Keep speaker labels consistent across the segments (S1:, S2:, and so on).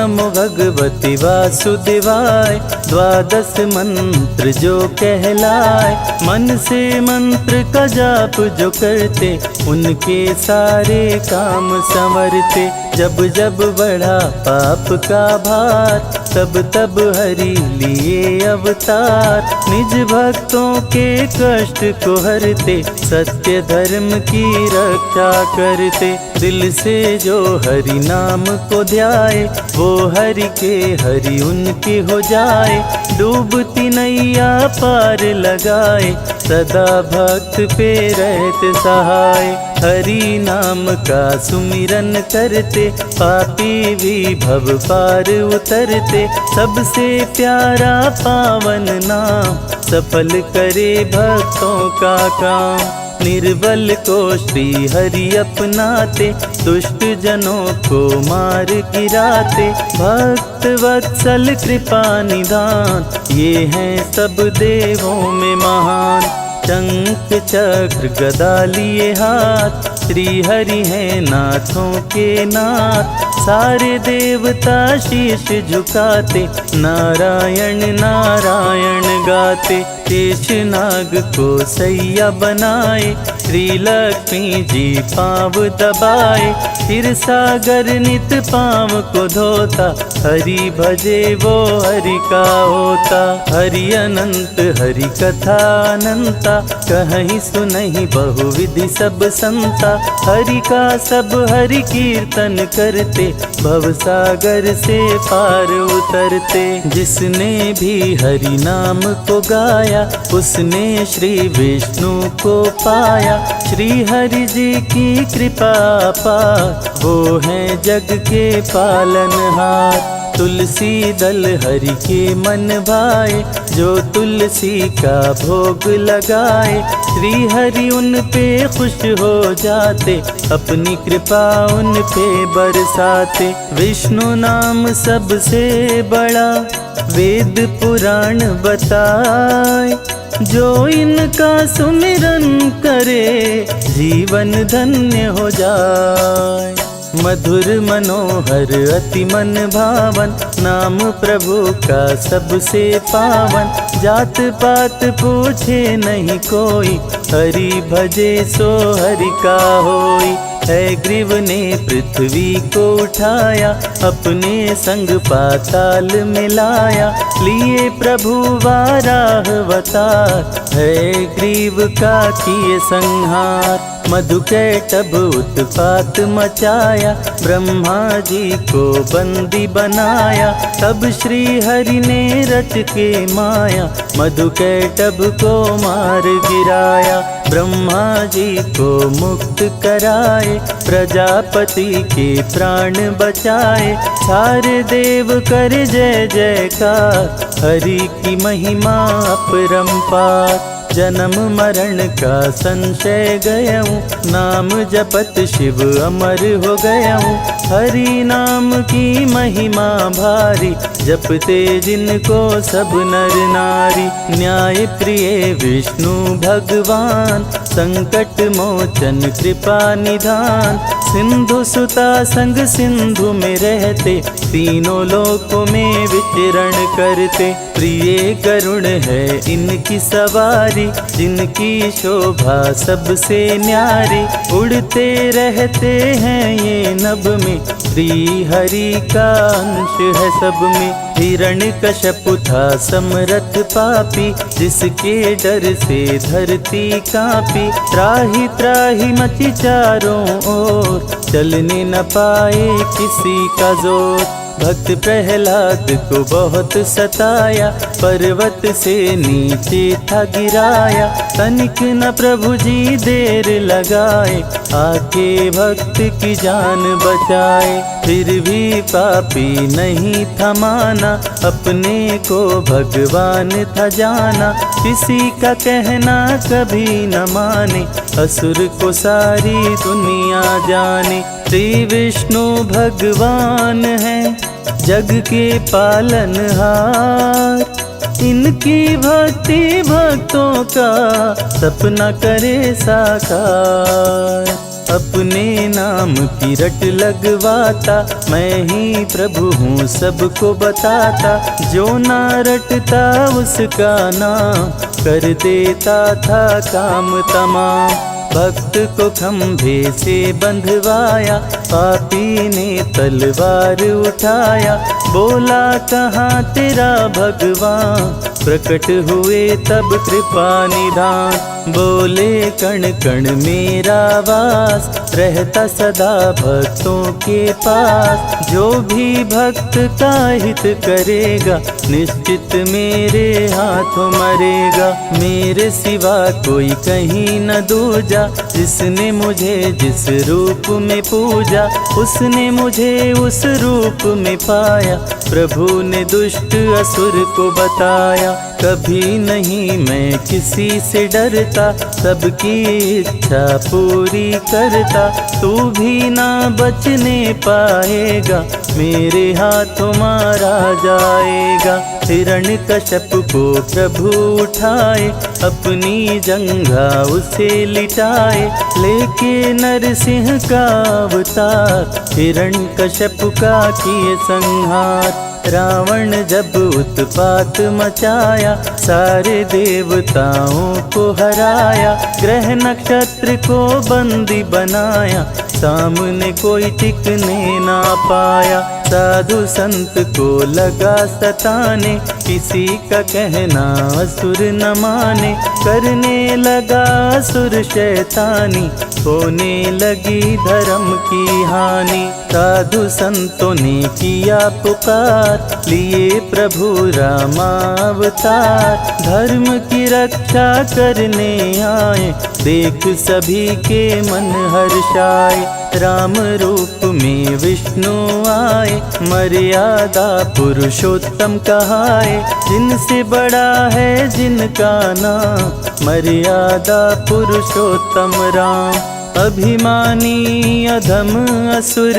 S1: नमो भगवती वासुदेवाय। 12 मंत्र जो कहलाए, मन से मंत्र का जाप जो करते, उनके सारे काम संवरते। जब जब बढ़ा पाप का भार, तब तब हरि लिए अवतार। निज भक्तों के कष्ट को हरते, सत्य धर्म की रक्षा करते। दिल से जो हरि नाम को ध्याए, वो हरि के हरि उनके हो जाए। डूबती नैया पार लगाए, सदा भक्त पे रहते सहाय। हरि नाम का सुमिरन करते, पापी भी भव पार उतरते। सबसे प्यारा पावन नाम, सफल करे भक्तों का काम। निर्बल को श्री हरि अपनाते, दुष्ट जनों को मार गिराते। भक्त वत्सल कृपा निधान, ये हैं सब देवों में महान। शंख चक्र गदा लिए हाथ, श्री हरि हैं नाथों के नाथ। सारे देवता शीश झुकाते, नारायण नारायण गाते। शेषनाग को सैया बनाए, श्री लक्ष्मी जी पाँव दबाए। फिर सागर नित पाँव को धोता, हरि भजे वो हरि का होता। हरि अनंत हरि कथा अनंता, कहीं सुनहि बहुविधि सब संता। हरि का सब हरि कीर्तन करते, भव सागर से पार उतरते। जिसने भी हरि नाम को गाया, उसने श्री विष्णु को पाया। श्री हरि जी की कृपा पार, वो हैं जग के पालनहार। तुलसी दल हरि के मन भाए, जो तुलसी का भोग लगाए। श्री हरि उन पे खुश हो जाते, अपनी कृपा उन पे बरसाते। विष्णु नाम सबसे बड़ा, वेद पुराण बताए। जो इनका सुमिरन करे, जीवन धन्य हो जाए। मधुर मनोहर अति मन भावन, नाम प्रभु का सबसे पावन। जात पात पूछे नहीं कोई, हरि भजे सो हरि का होई। है ग्रीव ने पृथ्वी को उठाया, अपने संग पाताल मिलाया। लिए प्रभु वाराह अवतार, है ग्रीव का किए संहार। मधुकैटभ उत्पात मचाया, ब्रह्मा जी को बंदी बनाया। तब श्री हरि ने रच के माया, मधुकैटभ को मार गिराया। ब्रह्मा जी को मुक्त कराए, प्रजापति के प्राण बचाए। सारे देव कर जय जयकार, हरि की महिमा अपरंपार। जन्म मरण का संशय गयऊँ, नाम जपत शिव अमर हो गयऊँ। हरि नाम की महिमा भारी, जपते जिनको सब नर नारी। न्याय प्रिय विष्णु भगवान, संकट मोचन कृपा निधान। सिंधु सुता संग सिंधु में रहते, तीनों लोकों में विचरण करते। प्रिय करुण है इनकी सवारी, जिनकी शोभा सबसे न्यारी। उड़ते रहते हैं ये नभ में, श्री हरि का अंश है सब में। हिरण्यकश्यप था समरथ पापी, जिसके डर से धरती कांपी। त्राहि त्राहि मची चारों ओर, चलने न पाए किसी का जोर। भक्त प्रहलाद को बहुत सताया, पर्वत से नीचे था गिराया। तनिक न प्रभु जी देर लगाए, आके भक्त की जान बचाए। फिर भी पापी नहीं था माना, अपने को भगवान था जाना। किसी का कहना कभी न माने, असुर को सारी दुनिया जाने। श्री विष्णु भगवान है जग के पालनहार, इनकी भक्ति भक्तों का सपना करे साकार। अपने नाम की रट लगवाता, मैं ही प्रभु हूँ सबको बताता। जो ना रटता उसका नाम, कर देता था काम तमाम। भक्त को खंभे से बंधवाया, पापी ने तलवार उठाया। बोला कहाँ तेरा भगवान, प्रकट हुए तब कृपा निधान। बोले कण कण मेरा वास, रहता सदा भक्तों के पास। जो भी भक्त का हित करेगा, निश्चित मेरे हाथों मरेगा। मेरे सिवा कोई कहीं न दूजा, जिसने मुझे जिस रूप में पूजा, उसने मुझे उस रूप में पाया। प्रभु ने दुष्ट असुर को बताया, कभी नहीं मैं किसी से डरता, सबकी इच्छा पूरी करता। तू भी ना बचने पाएगा, मेरे हाथों मारा जाएगा। हिरण्यकश्यप को प्रभु उठाए, अपनी जंघा उसे लिटाए। लेके नरसिंह का अवतार, हिरण्यकश्यप का किए संहार। रावण जब उत्पात मचाया, सारे देवताओं को हराया। ग्रह नक्षत्र को बंदी बनाया, सामने कोई टिकने ना पाया। साधु संत को लगा सताने, किसी का कहना असुर न माने। करने लगा असुर शैतानी, होने लगी धर्म की हानि। साधु संतों ने किया पुकार, लिए प्रभु रामावतार। धर्म की रक्षा करने आए, देख सभी के मन हर्षाए। राम रूप में विष्णु आए, मर्यादा पुरुषोत्तम कहाए। जिनसे बड़ा है जिनका नाम, मर्यादा पुरुषोत्तम राम। अभिमानी अधम असुर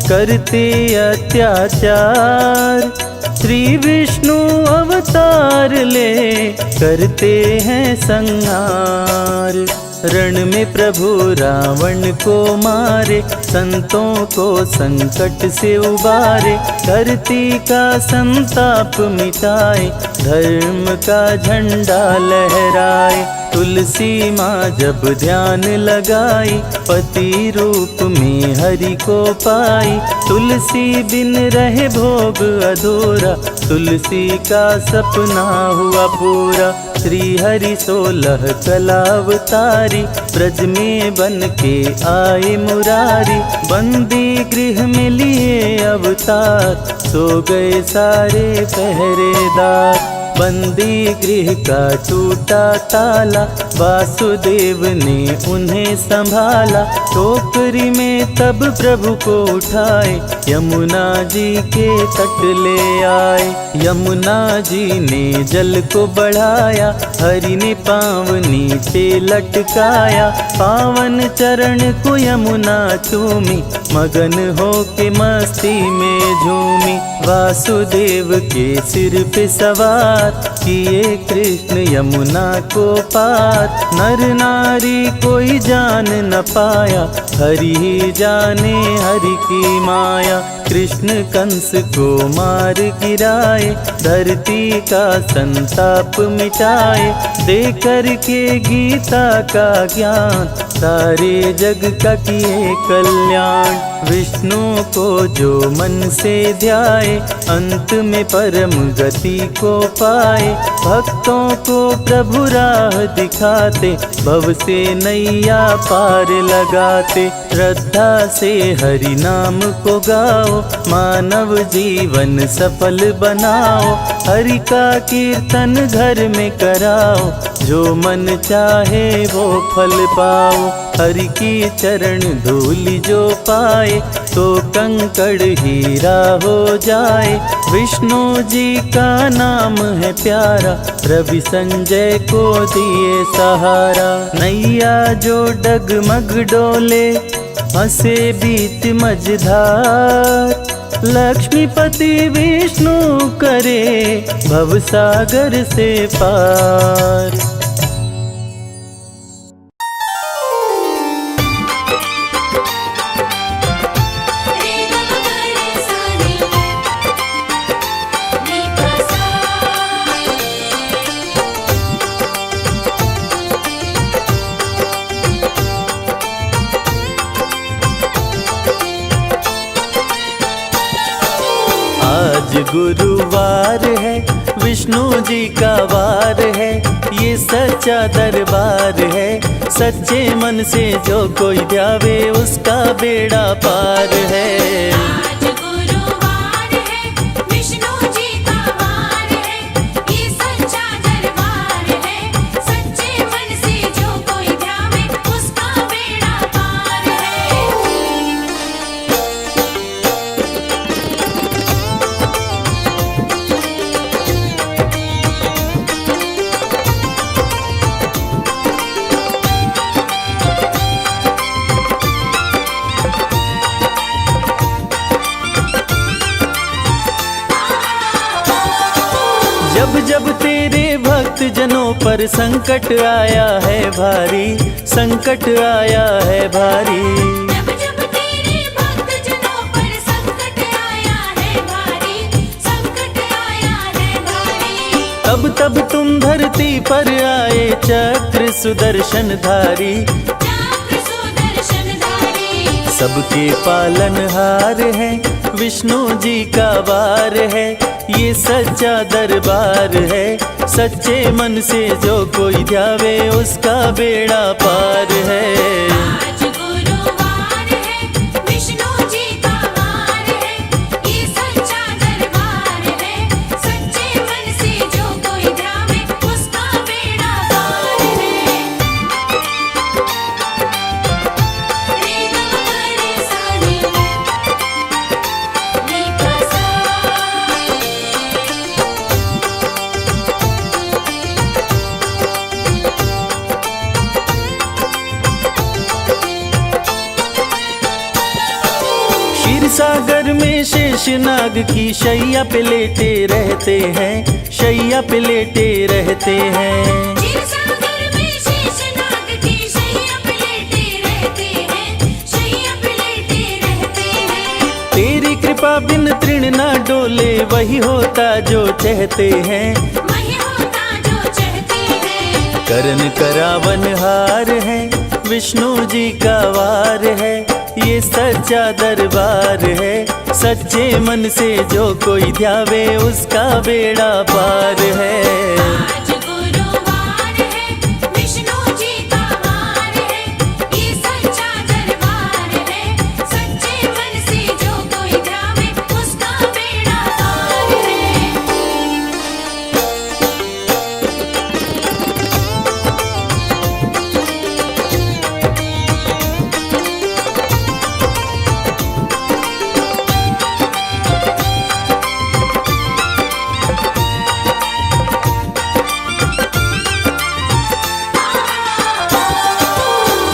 S1: करते अत्याचार, श्री विष्णु अवतार ले करते हैं संहार। रण में प्रभु रावण को मारे, संतों को संकट से उबारे। धरती का संताप मिटाए, धर्म का झंडा लहराए। तुलसी माँ जब ध्यान लगाई, पति रूप में हरि को पाई। तुलसी बिन रहे भोग अधूरा, तुलसी का सपना हुआ पूरा। श्री हरि 16 कला अवतारी, ब्रज में बन के आए मुरारी। बंदी गृह में लिए अवतार, सो गए सारे पहरेदार। बंदी गृह का टूटा ताला, वासुदेव ने उन्हें संभाला। टोकरी में तब प्रभु को उठाए, यमुना जी के तट ले आए। यमुना जी ने जल को बढ़ाया, हरि ने पाँव नीचे लटकाया। पावन चरण को यमुना चूमी, मगन हो के मस्ती में झूमी। वासुदेव के सिर पे सवार, किए कृष्ण यमुना को पार। नर नारी कोई जान न पाया, हरि ही जाने हरि की माया। कृष्ण कंस को मार गिराए, धरती का संताप मिटाए। देकर के गीता का ज्ञान, सारे जग का किए कल्याण। विष्णु को जो मन से ध्याए, अंत में परम गति को पाए। भक्तों को प्रभु राह दिखाते, भव से नैया पार लगाते। श्रद्धा से हरि नाम को गाओ, मानव जीवन सफल बनाओ। हरि का कीर्तन घर में कराओ, जो मन चाहे वो फल पाओ। हरि की चरण धूलि जो पाए, तो कंकड़ हीरा हो जाए। विष्णु जी का नाम है प्यारा, रवि संजय को दिए सहारा। नैया जो डगमग डोले, हंसे बीच मझधार। लक्ष्मीपति विष्णु करे, भवसागर से पार। आज गुरुवार है, विष्णु जी का वार है, ये सच्चा दरबार है। सच्चे मन से जो कोई ध्यावे उसका बेड़ा पार है।
S2: आज गुरुवार है, विष्णु जी का वार है, ये सच्चा दरबार है। सच्चे मन से जो कोई ध्यावे उसका बेड़ा पार है।
S1: जब जब तेरे भक्त जनों पर संकट आया है भारी, संकट आया है भारी।
S2: जब जब तेरे भक्त जनों पर संकट आया है भारी, संकट आया है भारी।
S1: तब तब तुम धरती पर आए चक्र सुदर्शन धारी,
S2: चक्र सुदर्शनधारी।
S1: सबके पालनहार है, विष्णु जी का वार है, ये सच्चा दरबार है। सच्चे मन से जो कोई ध्यावे उसका बेड़ा पार है।
S2: आज गुरुवार है, विष्णु जी का वार है, ये सच्चा दरबार है। सच्चे मन से जो कोई ध्यावे उसका बेड़ा पार है। रे ग म रे सा रे, रे ग सा।
S1: क्षीर सागर में शेषनाग की शैया पे लेटे रहते हैं, शैया पे लेटे रहते हैं।
S2: क्षीर सागर में शेषनाग की शैया पे लेटे रहते हैं, शैया पे लेटे रहते हैं।
S1: तेरी कृपा बिन तृण ना डोले, वही होता जो चाहते हैं,
S2: वही होता जो चाहते हैं।
S1: करन करावन हार है, विष्णु जी का वार है, ये सच्चा दरबार है। सच्चे मन से जो कोई ध्यावे उसका बेड़ा पार है।
S2: आज गुरुवार है, विष्णु जी का वार है, ये सच्चा दरबार है। सच्चे मन से जो कोई ध्यावे उसका बेड़ा पार है।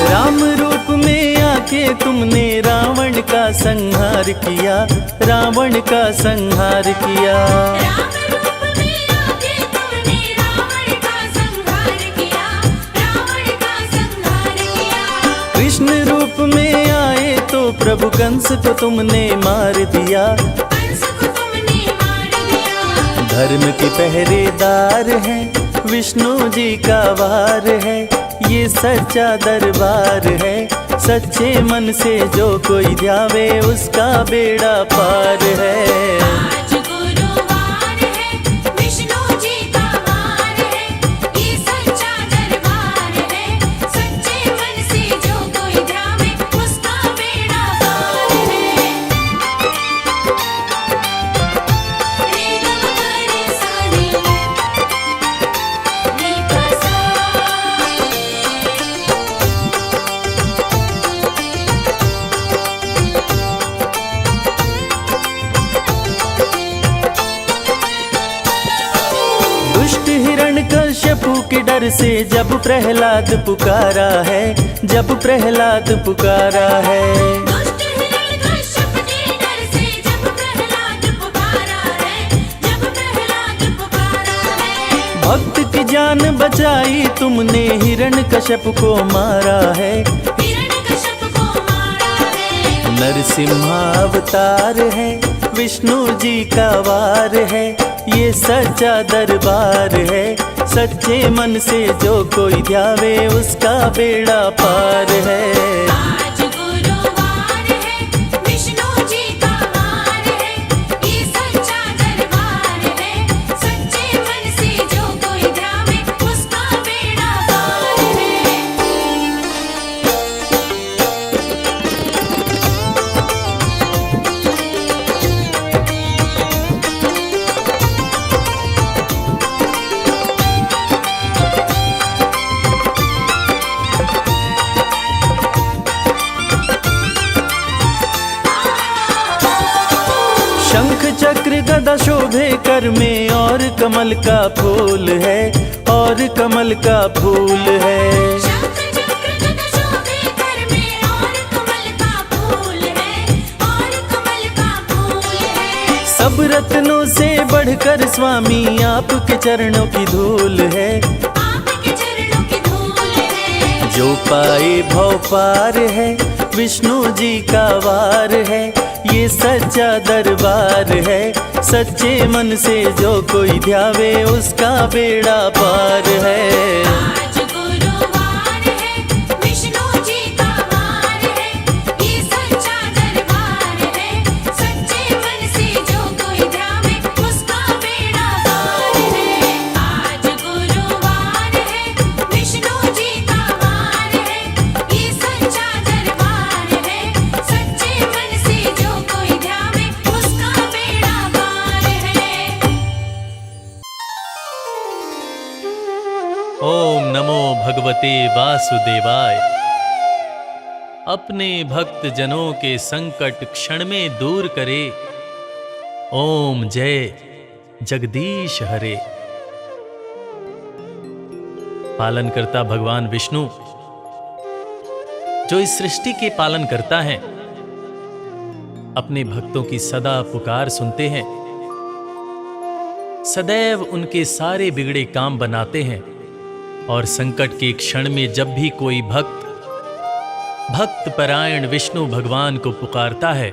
S1: राम रूप में आके तुमने रावण का संहार किया, रावण का संहार किया।
S2: राम रूप में आके तुमने रावण का संहार किया, रावण का संहार किया।
S1: कृष्ण रूप में आए तो प्रभु कंस को तुमने मार दिया,
S2: कंस को तुमने मार दिया।
S1: धर्म के पहरेदार हैं, विष्णु जी का वार है, ये सच्चा दरबार है। सच्चे मन से जो कोई ध्यावे उसका बेड़ा पार है।
S2: आज गुरुवार है, विष्णु जी का वार है, ये सच्चा दरबार है। सच्चे मन से जो कोई ध्यावे उसका बेड़ा पार है। रे ग म रे सा रे, रे ग सा।
S1: दुष्ट हिरण्यकश्यपु के डर से जब प्रहलाद पुकारा है, जब प्रहलाद पुकारा है।
S2: दुष्ट हिरण्यकश्यप के डर से जब प्रहलाद पुकारा है, जब प्रहलाद पुकारा है।
S1: भक्त की जान बचाई तुमने, हिरण्यकश्यप को मारा है,
S2: हिरण्यकश्यप को मारा है।
S1: नरसिम्हावतार है, विष्णु जी का वार है, ये सच्चा दरबार है। सच्चे मन से जो कोई ध्यावे उसका बेड़ा पार है।
S2: आज गुरुवार है, विष्णु जी का वार है, ये सच्चा
S1: गदा शोभे कर में, और कमल का फूल है, और कमल का फूल है।
S2: शंख चक्र गदा शोभे कर में, और कमल का फूल है, और कमल का फूल है।
S1: सब रत्नों से बढ़कर स्वामी आपके चरणों की धूल है,
S2: आपके चरणों की धूल है।
S1: जो पाए भव पार है, विष्णु जी का वार है। ये सच्चा दरबार है, सच्चे मन से जो कोई ध्यावे उसका बेड़ा पार है।
S2: आज गुरुवार है, विष्णु जी का वार है, ये सच्चा दरबार है, सच्चे मन से जो कोई ध्यावे उसका बेड़ा पार है। आज गुरुवार है, विष्णु जी का वार है, ये सच्चा दरबार है, सच्चे मन से जो कोई ध्यावे उसका बेड़ा पार है।
S1: ओम नमो भगवते वासुदेवाय। अपने भक्त जनों के संकट क्षण में दूर करे। ओम जय जगदीश हरे। पालन करता भगवान विष्णु, जो इस सृष्टि के पालन करता है, अपने भक्तों की सदा पुकार सुनते हैं, सदैव उनके सारे बिगड़े काम बनाते हैं। और संकट के क्षण में जब भी कोई भक्त परायण विष्णु भगवान को पुकारता है,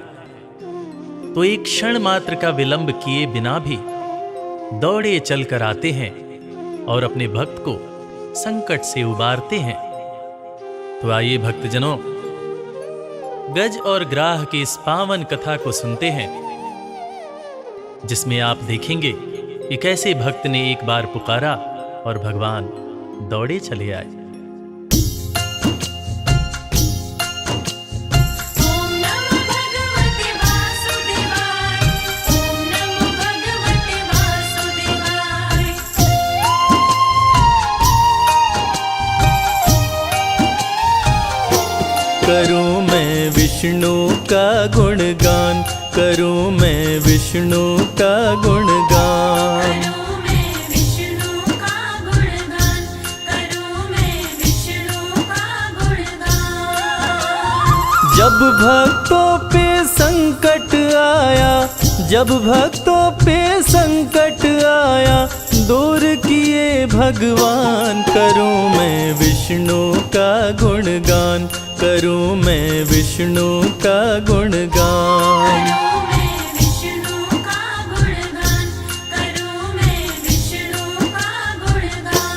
S1: तो एक क्षण मात्र का विलंब किए बिना भी दौड़े चलकर आते हैं और अपने भक्त को संकट से उबारते हैं। तो आइए भक्तजनों, गज और ग्राह की इस पावन कथा को सुनते हैं, जिसमें आप देखेंगे कि कैसे भक्त ने एक बार पुकारा और भगवान दौड़े चले आए।
S2: ओम नमो भगवते वासुदेवाय, ओम नमो भगवते वासुदेवाय।
S1: करूं मैं विष्णु का गुणगान, करूं मैं विष्णु का गुणगान।
S2: करूं मैं विष्णु का गुणगान, करूं मैं विष्णु का गुणगान।
S1: जब भक्तों पे संकट आया, जब भक्तों पे संकट आया, दूर किए भगवान। करूं मैं विष्णु का गुणगान, करूं मैं विष्णु का गुणगान।
S2: करूं मैं विष्णु का गुणगान, करूं मैं विष्णु का गुणगान।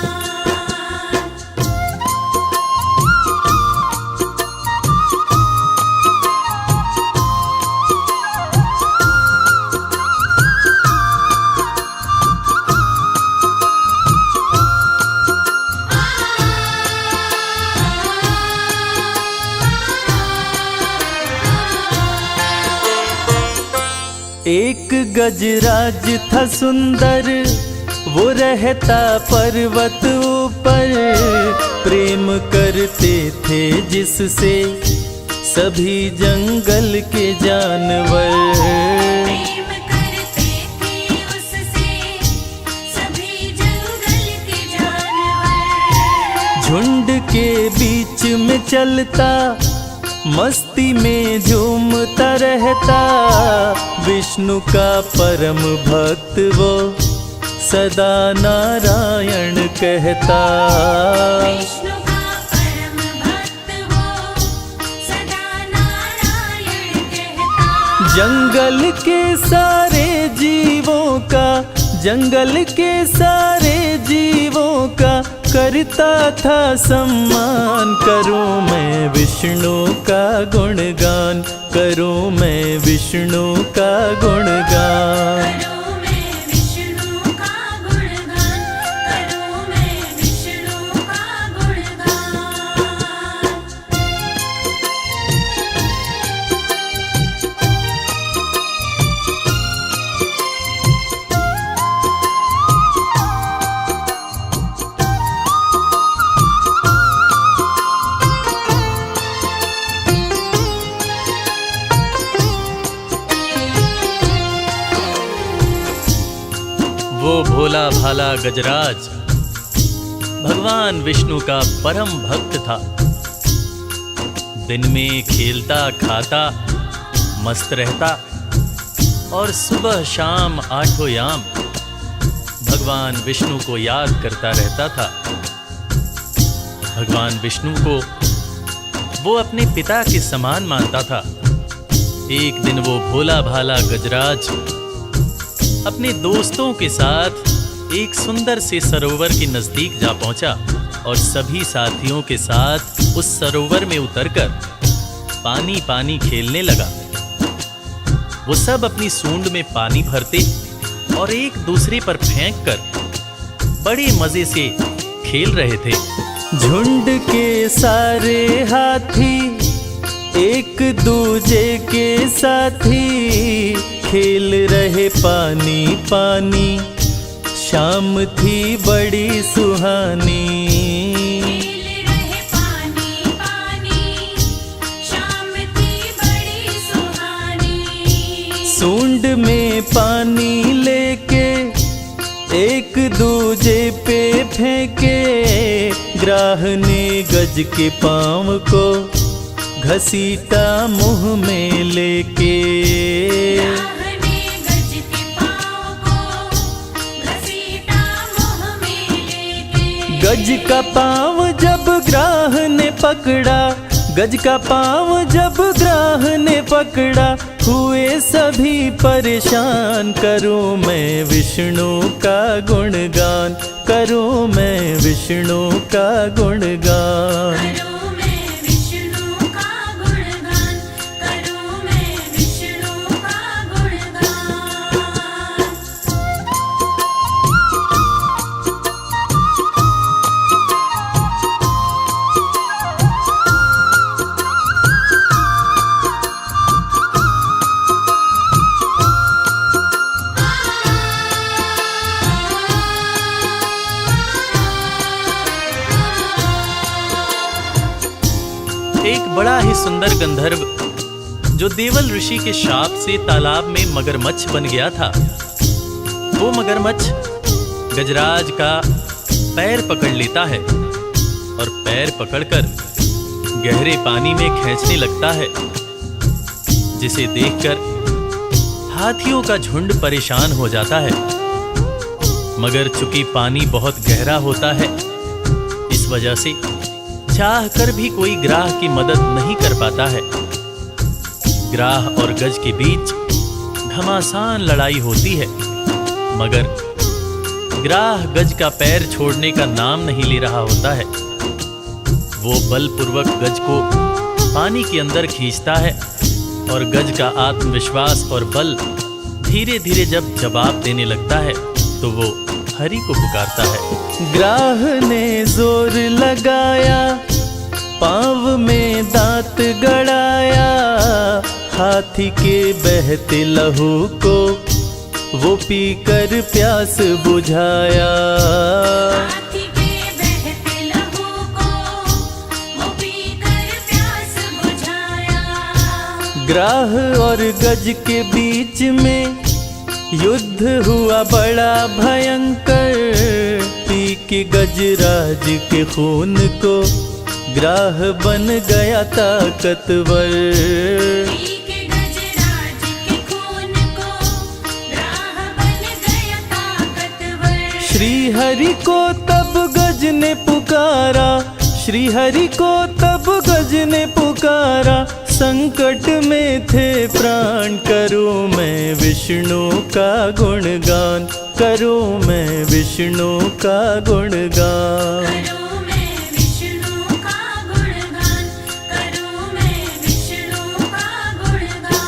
S1: एक गजराज था सुंदर, वो रहता पर्वत ऊपर। प्रेम करते थे जिससे सभी जंगल के जानवर।
S2: प्रेम करते थे उससे सभी जंगल के जानवर।
S1: झुंड के बीच में चलता, मस्ती में झूमता रहता। विष्णु का परम भक्त वो सदा नारायण कहता।
S2: विष्णु का परम भक्त वो सदा नारायण कहता।
S1: जंगल के सारे जीवों का, जंगल के सारे जीवों का करता था सम्मान। करूं मैं विष्णु का गुणगान, करूं मैं विष्णु का गुणगान।
S2: करूं मैं विष्णु का गुणगान, करूं मैं विष्णु का गुणगान।
S1: वो भोला भाला गजराज भगवान विष्णु का परम भक्त था। दिन में खेलता खाता मस्त रहता और सुबह शाम आठों याम भगवान विष्णु को याद करता रहता था। भगवान विष्णु को वो अपने पिता के समान मानता था। एक दिन वो भोला भाला गजराज अपने दोस्तों के साथ एक सुंदर से सरोवर के नजदीक जा पहुंचा और सभी साथियों के साथ उस सरोवर में उतरकर पानी पानी खेलने लगा। वो सब अपनी सूंड में पानी भरते और एक दूसरे पर फेंककर बड़े मजे से खेल रहे थे।
S3: झुंड के सारे हाथी एक दूजे के साथी खेल रहे पानी पानी, शाम थी बड़ी सुहानी।
S2: खेल रहे पानी पानी, शाम थी बड़ी सुहानी।
S3: सूंड में पानी लेके एक दूजे पे फेंके, ग्राह ने गज के पाँव को घसीटा मुंह में लेके।
S2: राह ने गज के पाँव को घसीटा मुँह में लेके।
S3: गज का पाँव जब ग्राह ने पकड़ा, गज का पाँव जब ग्राह ने पकड़ा, हुए सभी परेशान। करूं मैं विष्णु का गुणगान, करूं मैं विष्णु का गुणगान।
S2: करूं मैं विष्णु का गुणगान, करूं मैं विष्णु का गुणगान।
S1: एक बड़ा ही सुंदर गंधर्व जो देवल ऋषि के शाप से तालाब में मगरमच्छ बन गया था, वो मगरमच्छ गजराज का पैर पकड़ लेता है और पैर पकड़कर गहरे पानी में खींचने लगता है, जिसे देखकर हाथियों का झुंड परेशान हो जाता है। मगर चूंकि पानी बहुत गहरा होता है, इस वजह से चाह कर भी कोई ग्राह की मदद नहीं कर पाता है। ग्राह और गज के बीच घमासान लड़ाई होती है, मगर ग्राह गज का पैर छोड़ने का नाम नहीं ले रहा होता है। वो बलपूर्वक गज को पानी के अंदर खींचता है और गज का आत्मविश्वास और बल धीरे धीरे जब जवाब देने लगता है तो वो हरि को पुकारता है।
S3: ग्राह ने जोर लगाया, पाँव में दांत गड़ाया, हाथी के बहते लहू को वो पीकर प्यास बुझाया।
S2: हाथी के बहते लहू को वो पीकर प्यास बुझाया।
S3: ग्राह और गज के बीच में युद्ध हुआ बड़ा भयंकर, पी के गजराज के खून को ग्राह बन गया ताकतवर।
S2: पी के गजराज के खून को ग्राह बन गया ताकतवर।
S3: श्री हरि को तब गज ने पुकारा, श्री हरि को तब गज ने पुकारा, संकट में थे प्राण। करूं मैं विष्णु का गुणगान, करूं मैं विष्णु का गुणगान।
S2: करूं मैं विष्णु का गुणगान, करूं मैं विष्णु का गुणगान।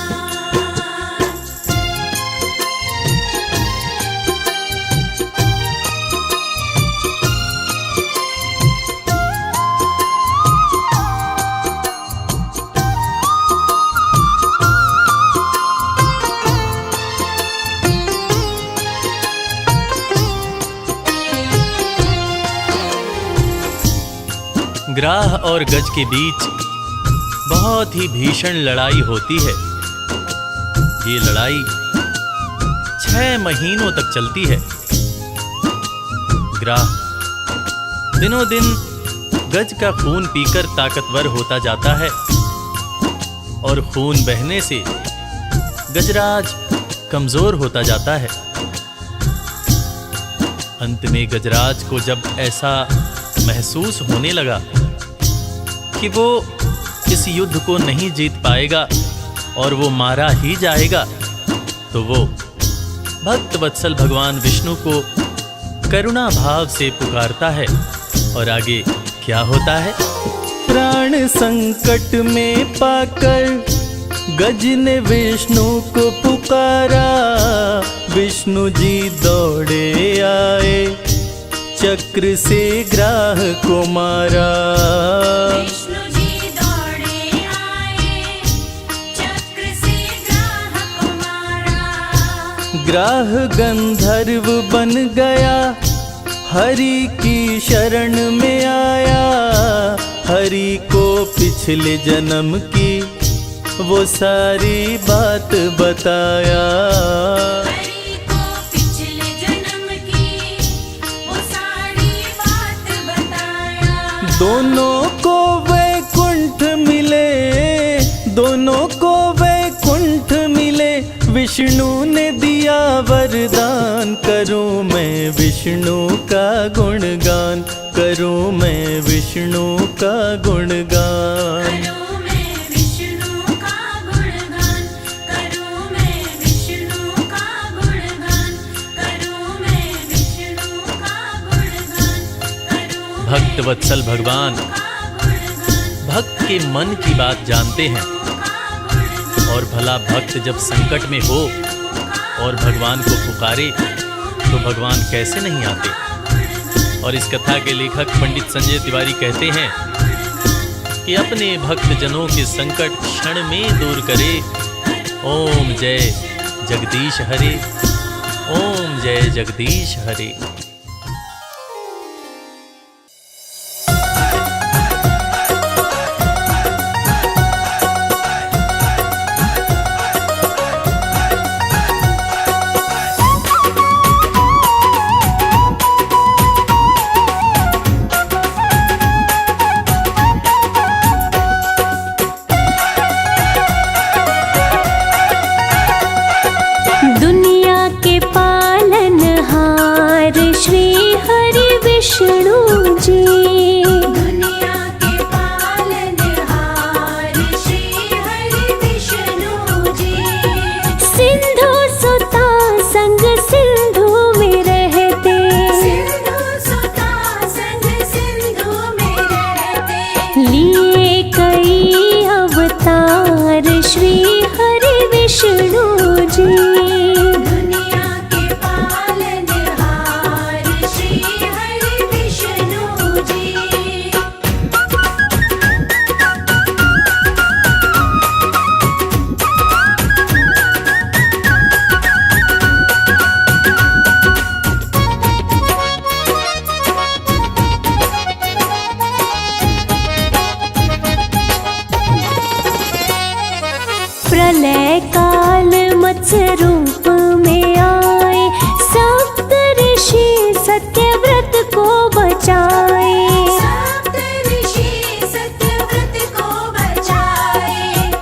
S1: ग्राह और गज के बीच बहुत ही भीषण लड़ाई होती है। ये लड़ाई 6 महीनों तक चलती है।
S3: ग्राह। दिनों दिन गज का खून पीकर ताकतवर होता जाता है और खून बहने से गजराज कमजोर होता जाता है। अंत में गजराज को जब ऐसा महसूस होने लगा कि वो इस युद्ध को नहीं जीत पाएगा और वो मारा ही जाएगा, तो वो भक्त वत्सल भगवान विष्णु को करुणा भाव से पुकारता है। और आगे क्या होता है?
S1: प्राण संकट में पाकर गज ने विष्णु को पुकारा, विष्णु जी दौड़े आए, चक्र से ग्राह को मारा।
S2: विष्णु जी दौड़े आए, चक्र से ग्राह को मारा।
S1: ग्राह गंधर्व बन गया, हरि की शरण में आया, हरि को पिछले जन्म की वो सारी बात बताया।
S2: हरि को पिछले जन्म की वो सारी बात बताया।
S1: दोनों को वैकुंठ मिले, दोनों को वैकुंठ मिले, विष्णु ने दिया वरदान, करूं मैं विष्णु का गुणगान, करूं मैं विष्णु का गुणगान।
S2: करूं मैं विष्णु का गुणगान, करूं मैं विष्णु का गुणगान, करूं मैं विष्णु का गुणगान, करूं
S3: भक्त वत्सल भगवान भक्त के मन की बात जानते हैं और भला भक्त जब संकट में हो और भगवान को पुकारे तो भगवान कैसे नहीं आते। और इस कथा के लेखक पंडित संजय तिवारी कहते हैं कि अपने भक्त जनों के संकट क्षण में दूर करे। ओम जय जगदीश हरे, ओम जय जगदीश हरे।
S4: प्रलय काल मत्स्य रूप में आए, सप्त ऋषि सत्यव्रत को बचाए।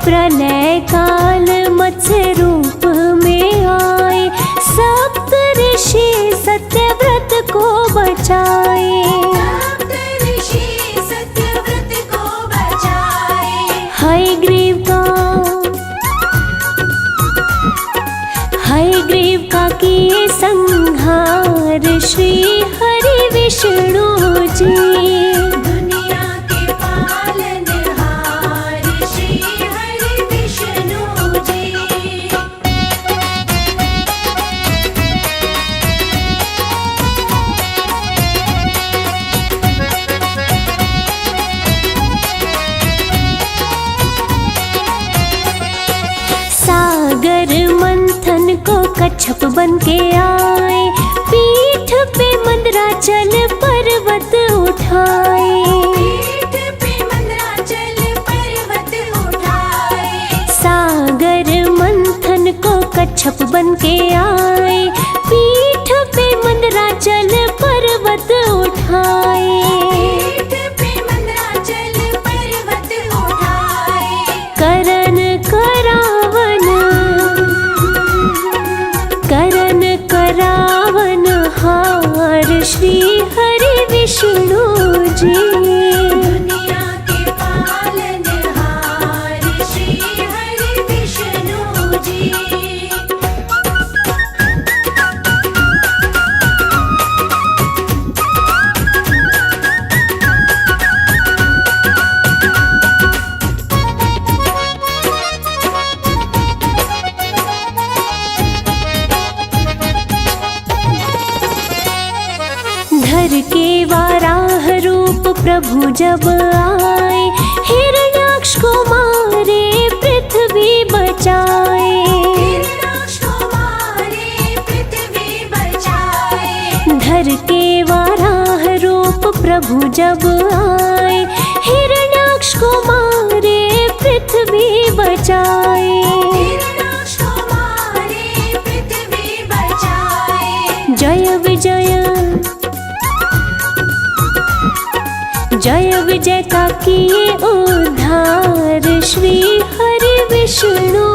S4: प्रलय काल मत्स्य रूप में आए, सप्त ऋषि सत्यव्रत को बचाए। हयग्रीव का किए संहार श्री हरि विष्णु जी।
S2: दुनिया के पालनहार श्री हरि विष्णु जी।
S4: सागर मंथन को कच्छप बन के आए, पीठ पे मंदराचल पर्वत उठाए।
S2: पीठ पे मंदराचल पर्वत उठाए।
S4: सागर मंथन को कच्छप बन के आए, पीठ पे मंदराचल पर्वत विष्णु जी।
S2: दुनिया के पालनहार श्री हरि विष्णु जी।
S4: धर के वाराह रूप प्रभु जब आए, हिरण्याक्ष को मारे पृथ्वी बचाए।
S2: हिरण्याक्ष को मारे पृथ्वी बचाए।
S4: धर के वाराह रूप प्रभु जब आए, हिरण्याक्ष को मारे पृथ्वी बचाए।
S2: हिरण्याक्ष को मारे पृथ्वी बचाए।
S4: जय विजय जय विजय का किए उद्धार श्री हरि विष्णु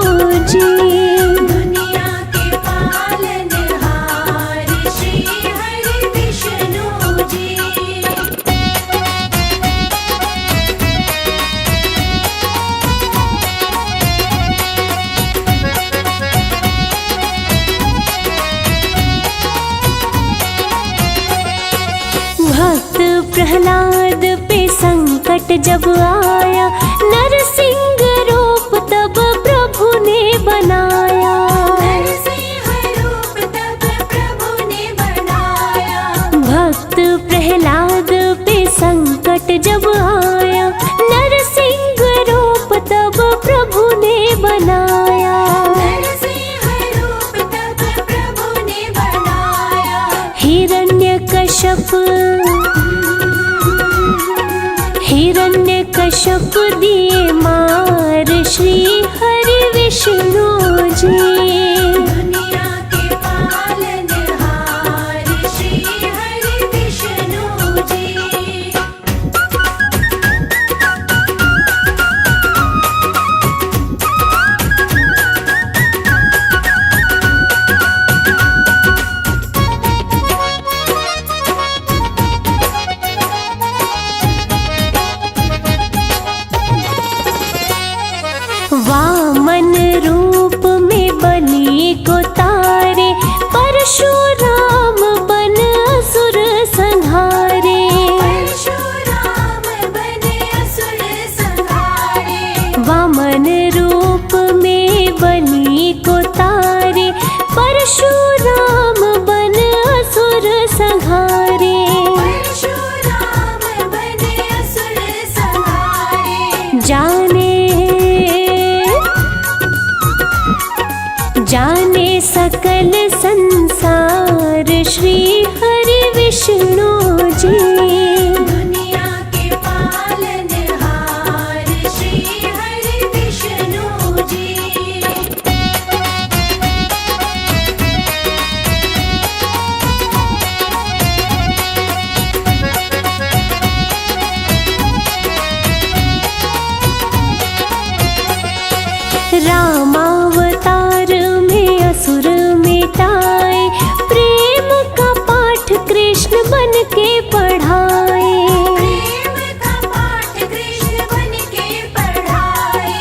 S4: जी।
S2: दुनिया के पालनहार श्री हरि विष्णु जी।
S4: भक्त प्रहलाद पे संकट जब आया, नरसिंह रूप तब प्रभु ने बनाया।
S2: नरसिंह रूप तब प्रभु ने बनाया।
S4: भक्त प्रहलाद पे संकट जब आया, नरसिंह रूप तब प्रभु ने बनाया।
S2: नरसिंह रूप तब प्रभु ने बनाया।
S4: हिरण्यकश्यप दिए मार श्री हरि विष्णु जी।
S2: दुनिया के पालनहार श्री हरि विष्णु जी।
S4: वामन रूप में बलि को तारे, परशुराम बन असुर संहारे।
S2: परशुराम बने असुर संहारे।
S4: वामन रूप में बलि को तारे, परशुराम बन असुर संहारे।
S2: परशुराम बने असुर संहारे।
S4: जाने सकल संसार श्री हरि विष्णु जी।
S2: दुनिया के पालनहार श्री हरि विष्णु जी।
S4: रामावतार में असुर मिटाए, प्रेम का पाठ कृष्ण बन के पढ़ाए।
S2: प्रेम का पाठ कृष्ण बन के पढ़ाए।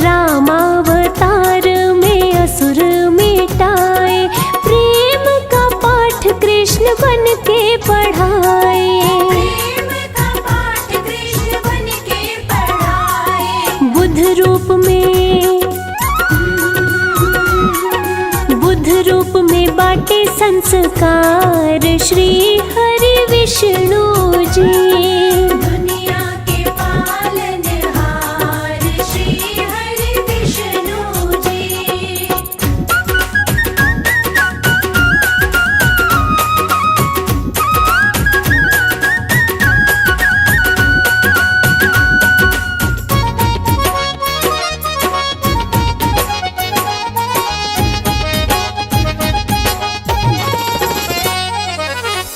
S4: रामावतार में असुर मिटाए, प्रेम का पाठ कृष्ण बन के पढ़ाए।
S2: प्रेम का पाठ कृष्ण बन के पढ़ाए।
S4: बुद्ध रूप में बाटे संस्कार श्री हरि विष्णु जी।
S2: दुनिया के पालनहार श्री हरि विष्णु जी।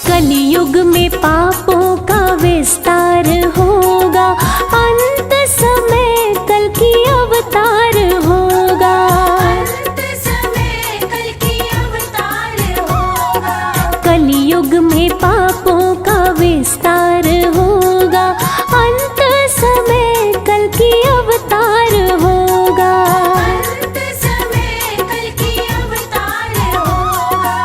S4: कलियुग में पापों का विस्तार होगा, अंत समय कल की अवतार होगा।
S2: अंत समय कल की अवतार होगा।
S4: कलियुग में पापों का विस्तार अवतार होगा।
S2: अंत समय कल की अवतार होगा।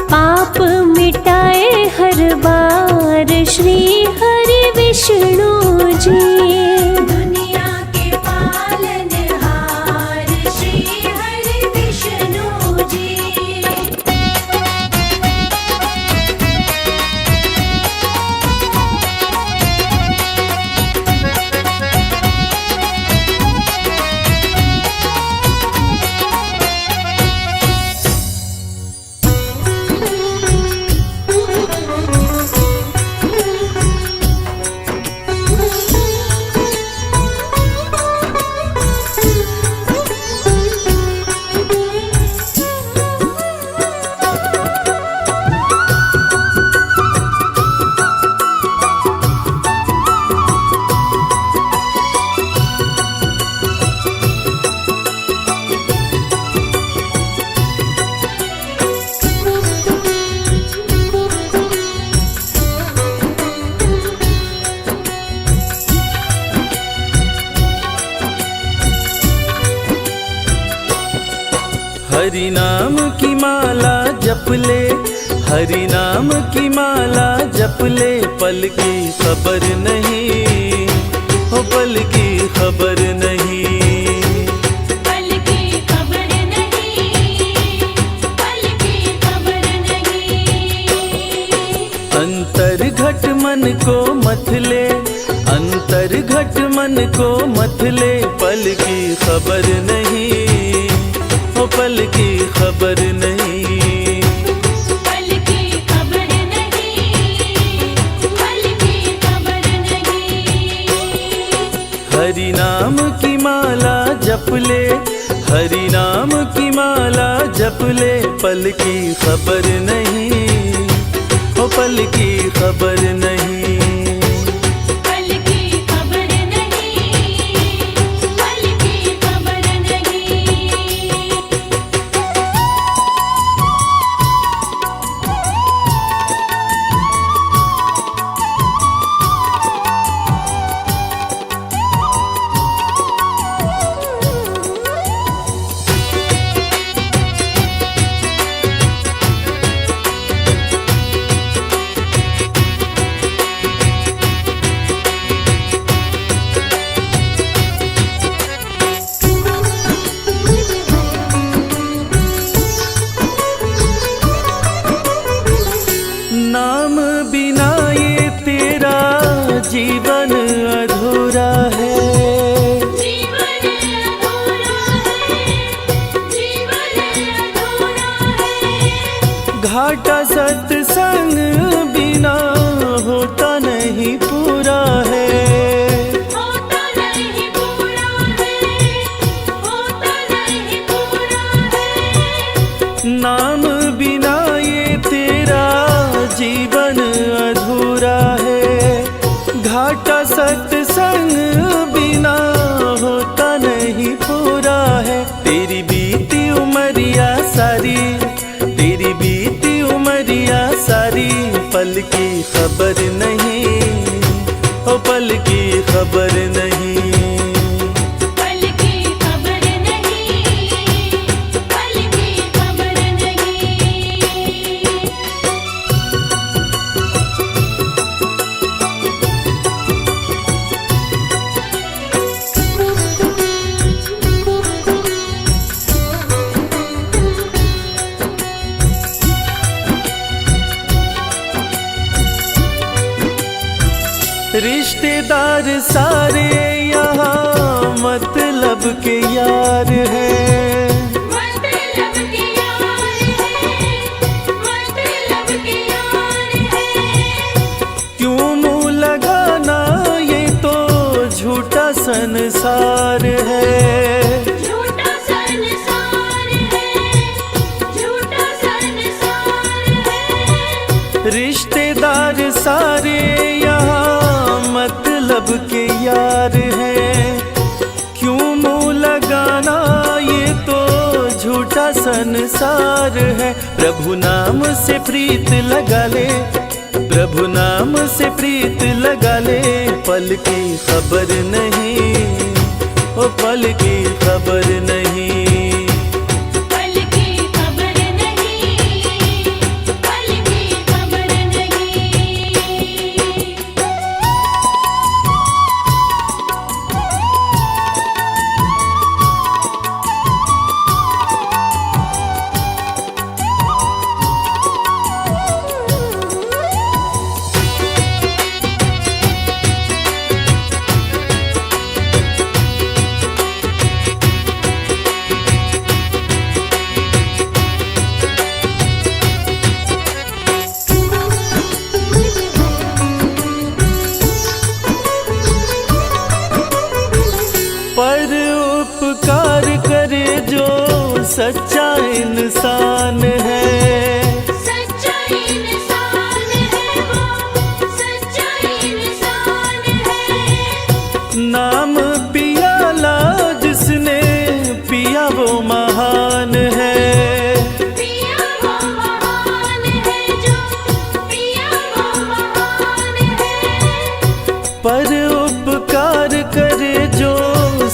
S4: पाप मिटाए हर बार श्री हरि विष्णु जी।
S2: दुनिया के पालनहार श्री हरि विष्णु जी।
S3: हरि नाम की माला जप ले, हरि नाम की माला जप ले, पल की खबर नहीं, हो पल की खबर नहीं।
S2: पल की खबर नहीं, पल की खबर नहीं।
S3: अंतर घट मन को मथ ले, अंतर घट मन को मथ ले, पल की खबर नहीं, हो पल की खबर नहीं।
S2: पल की खबर नहीं, पल की खबर नहीं।
S3: हरि नाम की माला जप ले, हरि नाम की माला जप ले, पल की खबर नहीं, हो पल की खबर नहीं।
S2: पल की खबर नहीं, पल की खबर नहीं।
S3: नाम बिना ये तेरा जीवन अधूरा है,
S2: जीवन अधूरा है, जीवन अधूरा है।
S3: घाटा सत्संग बिना होता नहीं पूरा है।
S2: होता नहीं पूरा है, होता नहीं पूरा है।
S3: नाम बिना ये तेरा जीवन अधूरा है, घाटा सत्संग बिना होता नहीं पूरा है। तेरी बीती उमरिया सारी, तेरी बीती उमरिया सारी, पल की खबर नहीं, ओ पल की खबर नहीं।
S2: पल की खबर नहीं, पल की खबर नहीं।
S3: रिश्तेदार सारे यहाँ मतलब के यार हैं,
S2: मतलब के यार है, मतलब के यार है।
S3: क्यों मुँह लगाना ये तो झूठा संसार है।
S2: झूठा संसार है, झूठा संसार है।
S3: रिश्तेदार सारे यहाँ मतलब के यार हैं, क्यों मुँह लगाना ये तो झूठा संसार है। प्रभु नाम से प्रीत लगा ले, प्रभु नाम से प्रीत लगा ले, पल की खबर नहीं, ओ पल की खबर नहीं।
S2: पल की खबर नहीं, पल की खबर नहीं।
S3: पर उपकार करे जो सच्चा इंसान है,
S2: सच्चा इंसान है वो, सच्चा इंसान है।
S3: नाम पियाला जिसने पिया वो महान है।
S2: पिया वो महान है जो, पिया वो महान है।
S3: पर उपकार करे जो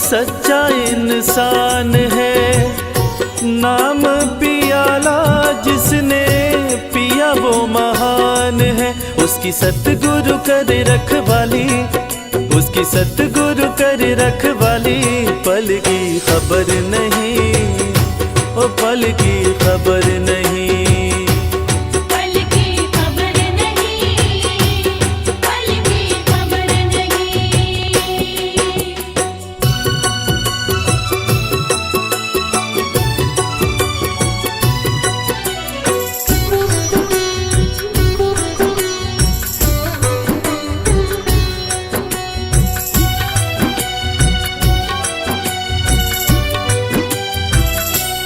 S3: सच्चा इंसान है, नाम पियाला जिसने पिया वो महान है। उसकी सतगुरु करे रखवाली, उसकी सतगुरु करे रखवाली, पल की खबर नहीं, ओ पल की खबर नहीं।
S2: पल की खबर नहीं, पल की खबर नहीं।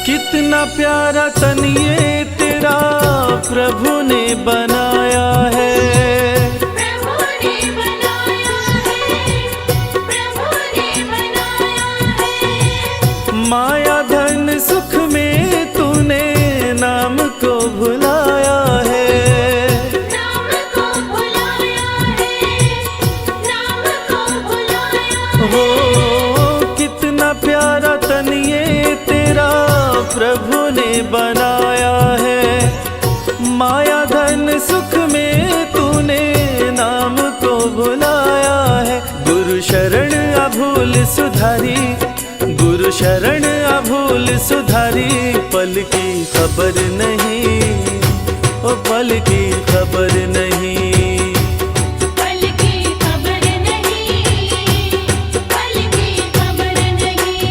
S3: कितना प्यारा तन ये तेरा प्रभु ने बनाया है।
S2: प्रभु ने बनाया है, प्रभु ने बनाया है।
S3: माया धन सुख में तूने नाम को भुलाया है।
S2: नाम को भुलाया है, नाम को भुलाया है।
S3: हो कितना प्यारा तन ये तेरा प्रभु ने बनाया है। माया धन सुख में तूने नाम को भुलाया है। गुरु शरण अभूल सुधारी, गुरु शरण अभूल सुधारी, पल की खबर नहीं, ओ पल की खबर नहीं।
S2: पल की खबर नहीं, पल की खबर नहीं।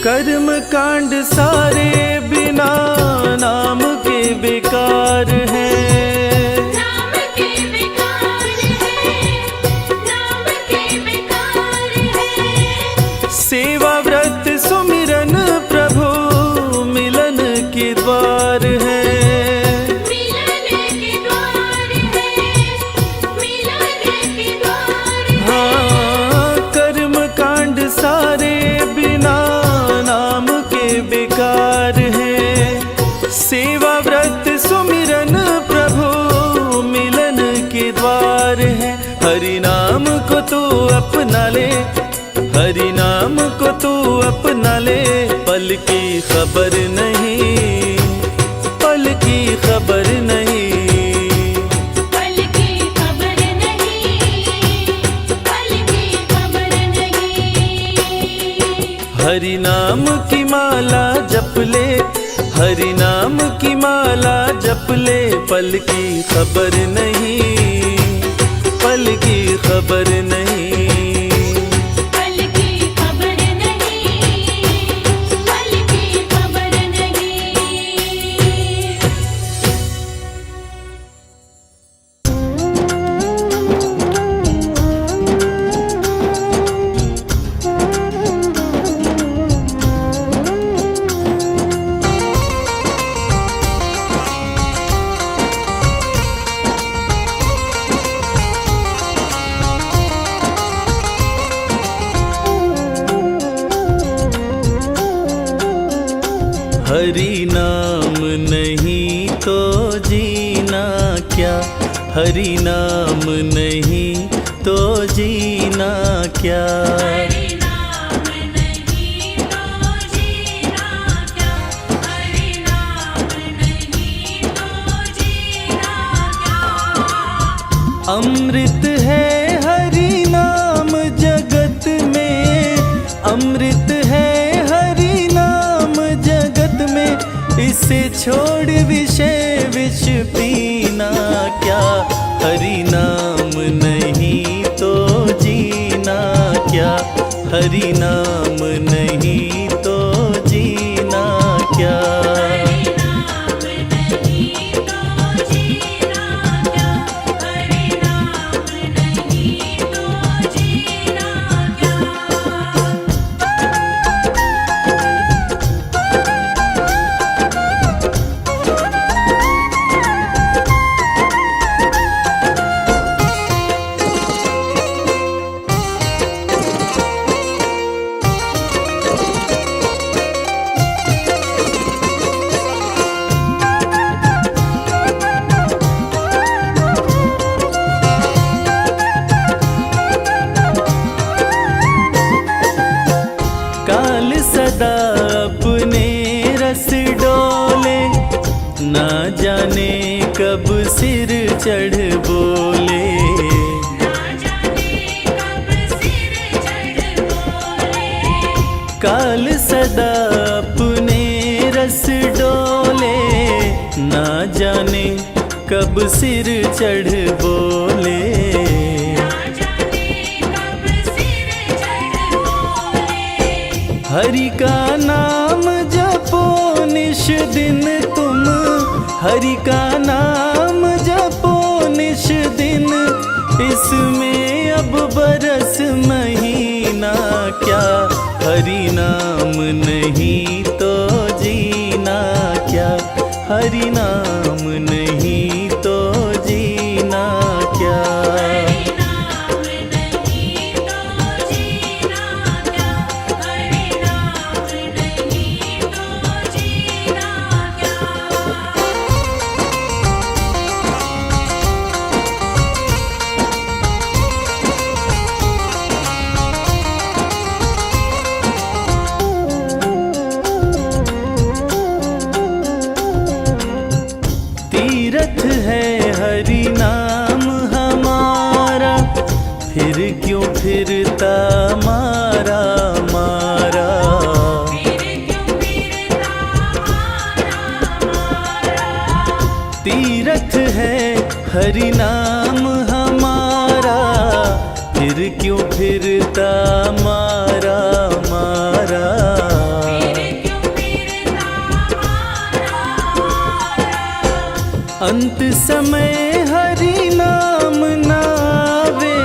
S3: कर्म कांड सारे बिना नाम के बेकार हैं।
S2: नाम के बेकार है, नाम के बेकार है।
S3: सेवा व्रत सुमिरन प्रभु मिलन के द्वार है।
S2: मिलन के द्वार है, मिलन के द्वार है।
S3: हाँ कर्म कांड सारे बिना नाम के बेकार है। सेवा व्रत सुमिरन प्रभु मिलन के द्वार है। हरि नाम को तू अपना ले, हरि नाम को तू अपना ले, पल की खबर नहीं, पल की खबर नहीं।
S2: पल की खबर नहीं, पल की खबर नहीं।
S3: हरि नाम की माला जप ले, हरि नाम की माला जप ले, पल की खबर नहीं, पल की खबर नहीं।
S2: पल की खबर नहीं, पल की खबर नहीं।
S1: जीना क्या, हरि नाम नहीं तो जीना क्या।
S2: हरि नाम नहीं तो जीना क्या, हरि नाम नहीं तो जीना क्या।
S1: अमृत है हरि नाम जगत में, अमृत है हरि नाम जगत में, इसे छोड़ विषय विष पीना क्या, हरि नाम नहीं तो जीना क्या, हरि नाम नहीं तो जीना क्या।
S2: हरि नाम नहीं तो जीना क्या, हरि नाम नहीं तो जीना क्या।
S1: काल सदा अपने रस डोले, ना जाने कब सिर चढ़ बोले।
S2: ना जाने कब सिर चढ़ बोले,
S1: काल सदा अपने रस डोले, ना जाने कब सिर चढ़ बोले।
S2: ना जाने कब सिर चढ़ बोले।
S1: हरि का नाम जपो निश दिन तुम, हरि का नाम जपो निश दिन, इसमें अब बरस महीना क्या, हरि नाम नहीं तो जीना क्या, हरि नाम नहीं तो जीना क्या।
S2: हरि नाम नहीं तो जीना क्या, हरि नाम नहीं तो जीना क्या।
S1: तीरथ है हरि नाम हमारा, फिर क्यों फिरता मारा मारा।
S2: फिर क्यों फिरता मारा मारा।
S1: तीरथ है हरि नाम हमारा, फिर क्यों फिरता मारा मारा।
S2: फिर क्यों फिरता मारा मारा।
S1: अंत समय हरि नाम नावे,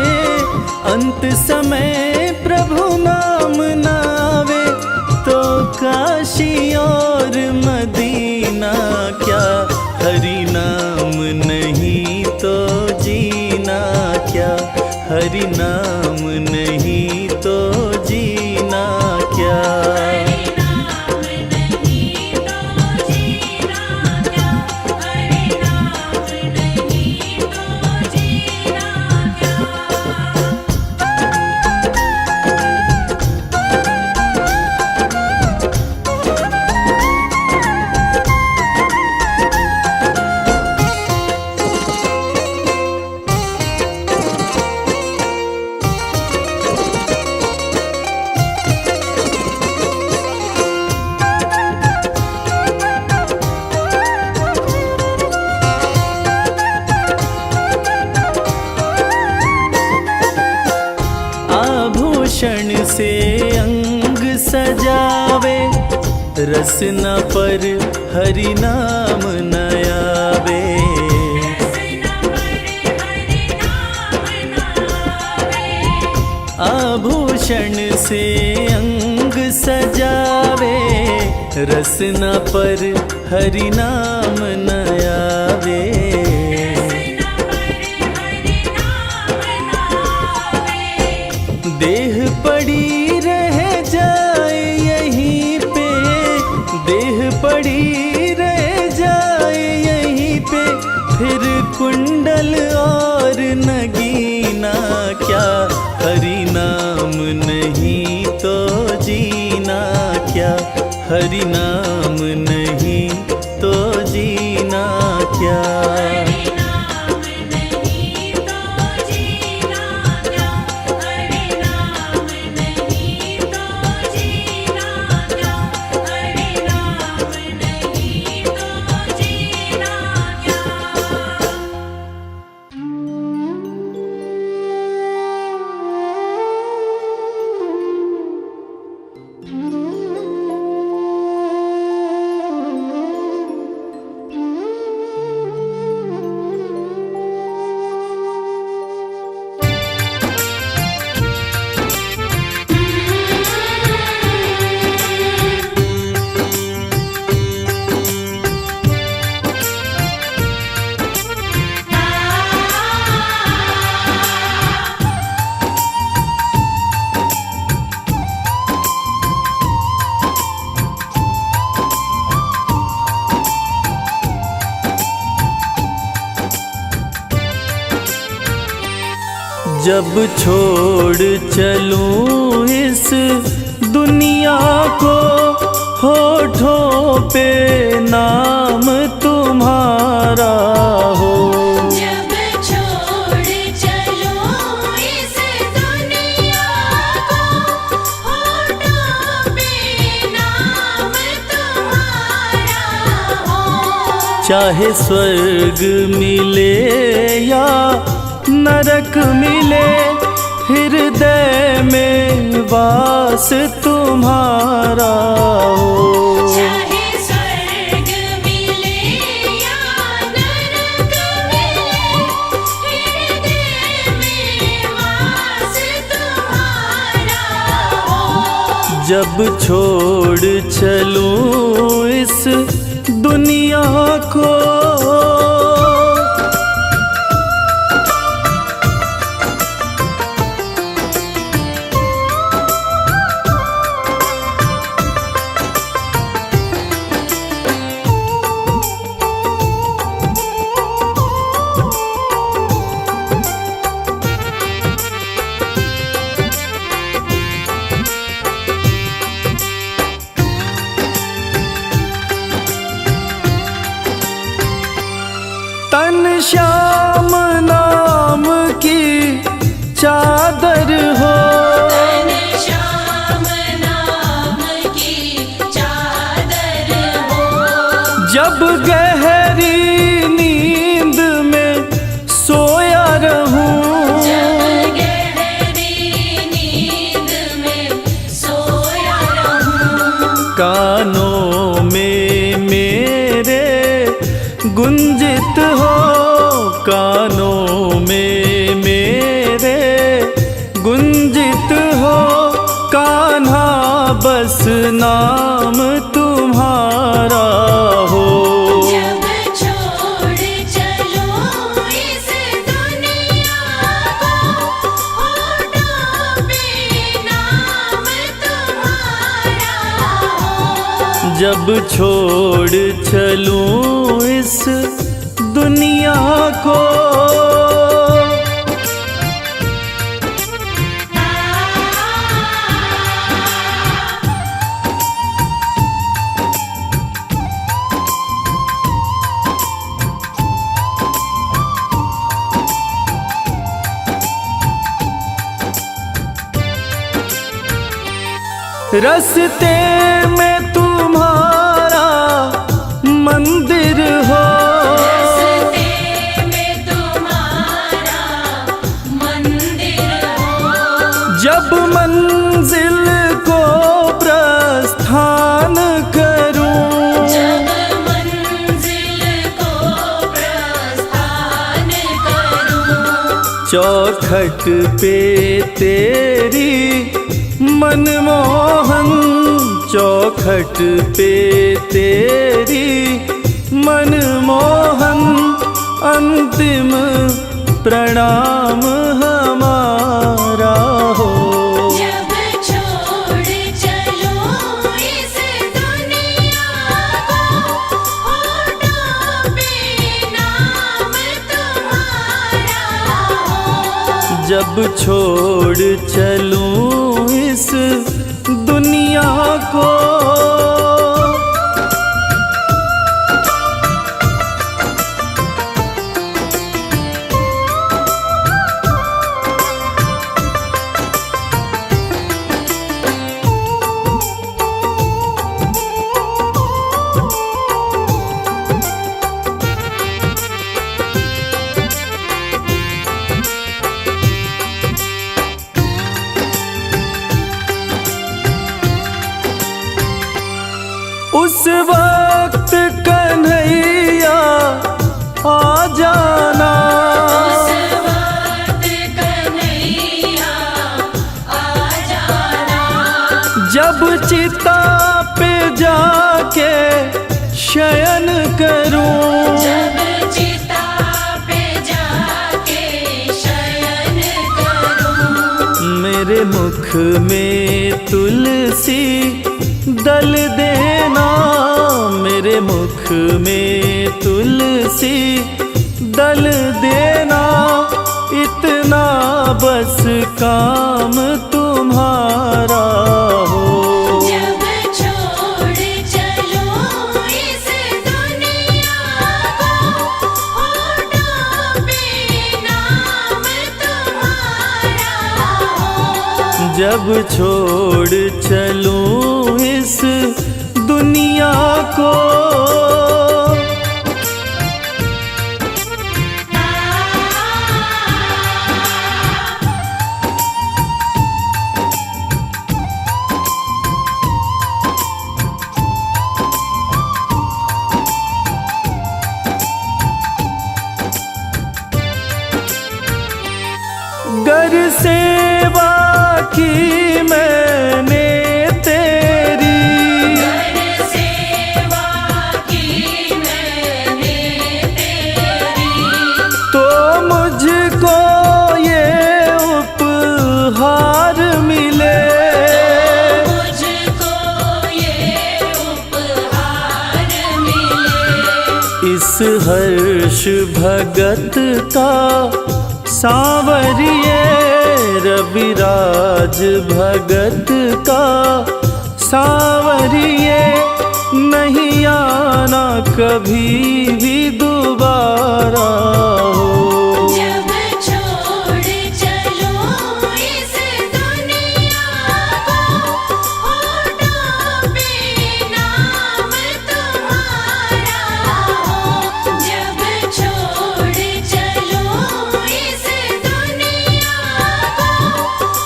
S1: अंत समय प्रभु नाम नावे, तो काशी और मदीना क्या, हरि नाम नहीं तो जीना क्या, हरि नाम नहीं तो जीना क्या।
S2: हरि नाम नहीं तो जीना क्या, हरि नाम नहीं तो जीना क्या।
S1: आभूषण से अंग सजावे, रसना पर हरि नाम न आवे।
S2: रसना पर हरि नाम नावे।
S1: आभूषण से अंग सजावे, रसना पर हरि नाम न आवे।
S2: रसना पर हरि नाम नावे।
S1: देह पड़ी रह जाए यहीं पे, देह पड़ी रह जाए यहीं
S3: फिर कुंडल और नगीना क्या, हरि नाम नहीं तो जीना क्या, हरि नाम नहीं तो जीना क्या।
S2: हरि नाम नहीं तो जीना क्या, हरि नाम नहीं तो जीना क्या, हरि नाम नहीं तो जीना क्या।
S3: जब छोड़ चलूं इस दुनिया को, होठों पे नाम तुम्हारा हो।
S2: जब छोड़ चलूं इस दुनिया को, होठों पे नाम तुम्हारा हो।
S3: चाहे स्वर्ग मिले या नरक मिले, हृदय में वास तुम्हारा हो।
S2: चाहे स्वर्ग मिले या नरक मिले, हृदय में वास तुम्हारा हो।
S3: जब छोड़ चलूं इस दुनिया को, तन श्याम नाम की चादर हो।
S2: तन श्याम नाम की चादर हो।
S3: जब गहरी नींद में सोया रहूं,
S2: जब गहरी नींद में सोया रहूं।
S3: कानों में मेरे गुंजित हो, कानों में मेरे गुंजित हो। कान्हा बस नाम तुम्हारा हो।
S2: जब छोड़ चलूं इस दुनिया को, होठों पे नाम तुम्हारा हो।
S3: जब छोड़ चलूं इस दुनिया को, रस्ते में तुम्हारा मंदिर हो।
S2: रस्ते में तुम्हारा मंदिर हो।
S3: जब मंजिल को प्रस्थान करूं,
S2: जब मंजिल को प्रस्थान करूं।
S3: चौखट पे तेरी मनमोहन, चौखट पे तेरी मनमोहन। अंतिम प्रणाम हमारा हो।
S2: जब छोड़ चलूं इस दुनिया को, होठों पे नाम
S3: जब छोड़ चलूं इस दुनिया को, उस वक्त कन्हैया आ जाना,
S2: उस वक्त कन्हैया आ जाना,
S3: जब चिता पे जाके शयन करूं,
S2: जब चिता पे जाके शयन करूं,
S3: मेरे मुख में तुलसी दल देना, मेरे मुख में तुलसी दल देना, इतना बस काम तुम्हारा हो।
S2: जब छोड़ चलूं इस दुनिया को, होठों पे नाम तुम्हारा हो।
S3: जब छोड़ चलूं इस दुनिया को, गर सेवा की मैंने तेरी,
S2: गर सेवा की मैंने तेरी,
S3: तो मुझको ये उपहार मिले,
S2: मुझको ये उपहार मिले।
S3: इस हर्ष भगत का सांवरिए, रविराज भगत का सांवरिए, नहीं आना कभी भी दोबारा हो।
S2: जब छोड़ चलूं इस दुनिया को, होठों पे नाम तुम्हारा हो। जब छोड़ चलूं इस दुनिया को,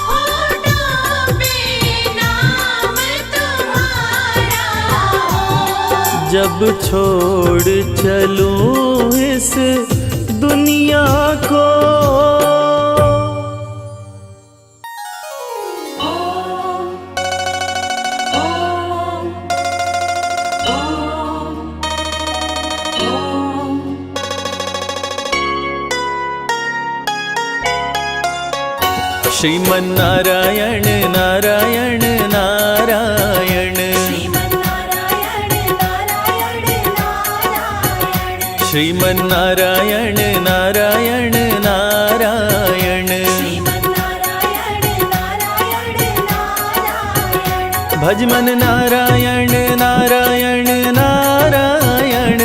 S2: होठों पे नाम तुम्हारा हो।
S3: जब छोड़ चलूं इस दुनिया को।
S2: ओम ओम ओम ओम।
S3: श्रीमन्नारायण नारायण नारायण,
S2: श्रीमन्नारायण नारायण नारायण,
S3: श्रीमन्नारायण नारायण नारायण,
S2: श्रीमन्नारायण नारायण नारायण,
S3: भजमन नारायण नारायण नारायण,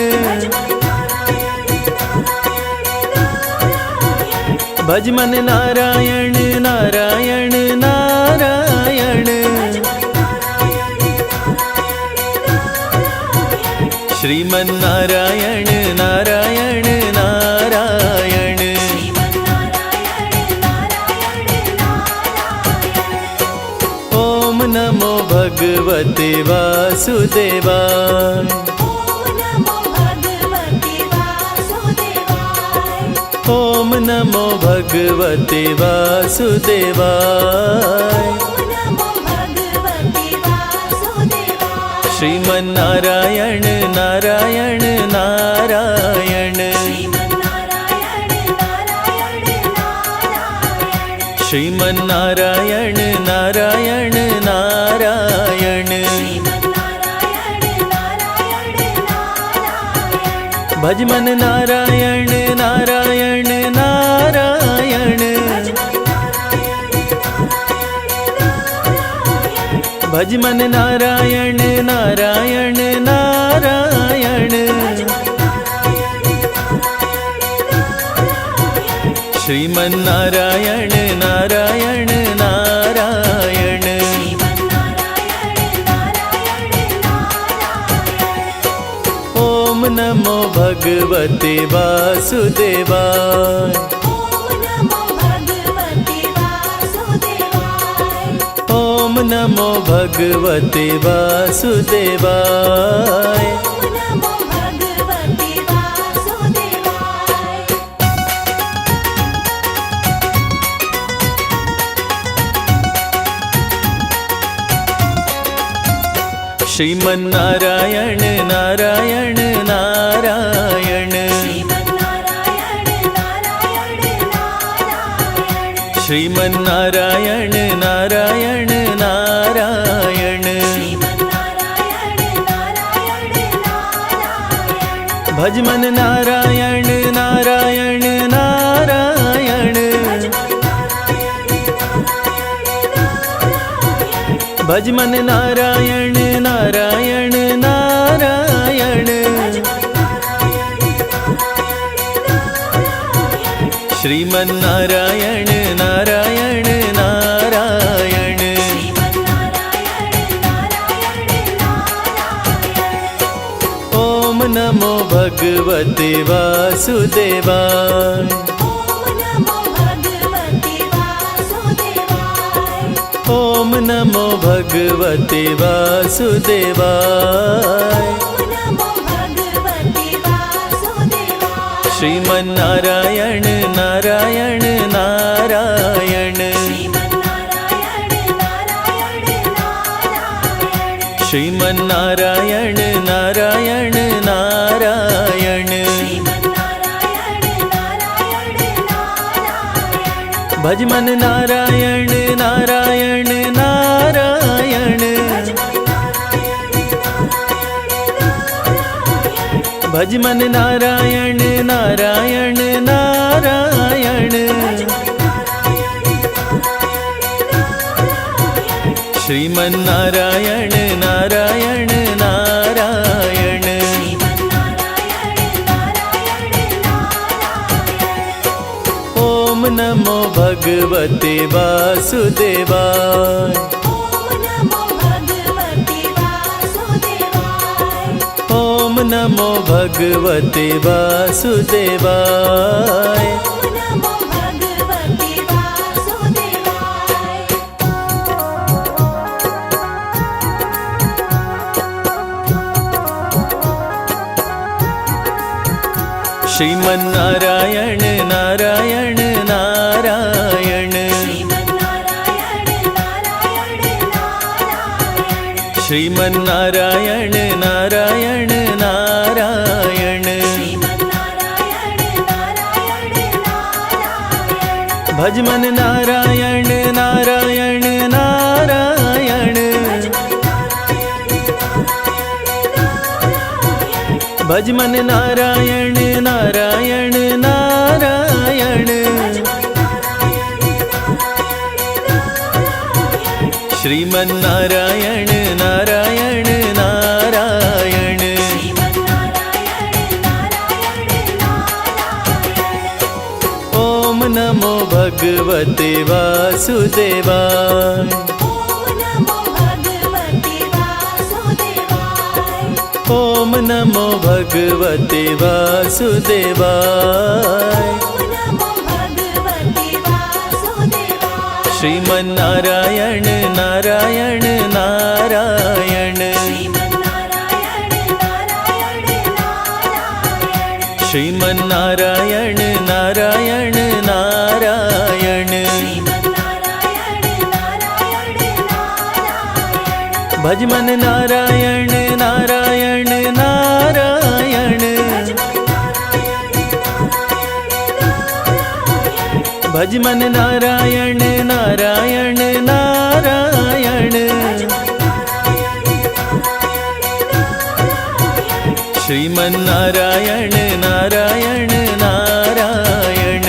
S3: भजमन नारायण नारायण नारायण, श्रीमन्नारायण नारायण नारायण, ओम नमो भगवते वासुदेवाय, ओम नमो भगवते वासुदेवाय, श्रीमन्नारायण नारायण नारायण, श्रीमन्नारायण नारायण नारायण, भजमन नारायण नारायण नारायण, भज मन नारायण नारायण नारायण, श्रीमन नारायण नारायण नारायण, ओम नमो भगवते वासुदेवाय, ओम नमो भगवते वासुदेवाय। श्रीमन नारायण नारायण नारायण, श्रीमन नारायण नारायण नारायण, भज मन नारायण नारायण नारायण, भज मन नारायण नारायण नारायण, श्रीमन नारायण नारायण नारायण, ओम नमो भगवते वासुदेवाय, ओम नमो भगवते वासुदेवाय। श्रीमन नारायण नारायण नारायण, श्रीमन नारायण नारायण नारायण, भज मन नारायण नारायण नारायण, भज मन नारायण नारायण नारायण, श्रीमन नारायण नारायण नारायण, ओम नमो भगवते वासुदेवाय, ओम नमो भगवते वासुदेवाय। श्रीमन नारायण नारायण नारायण, श्रीमन नारायण नारायण नारायण, भज मन नारायण नारायण नारायण, भज मन नारायण नारायण नारायण, श्रीमन नारायण नारायण नारायण, ओम नमो भगवते वासुदेवाय, ओम नमो भगवते वासुदेवाय। श्रीमन नारायण नारायण नारायण, श्रीमन नारायण नारायण नारायण, भज मन नारायण नारायण नारायण, भज मन नारायण नारायण नारायण, श्रीमन नारायण नारायण नारायण,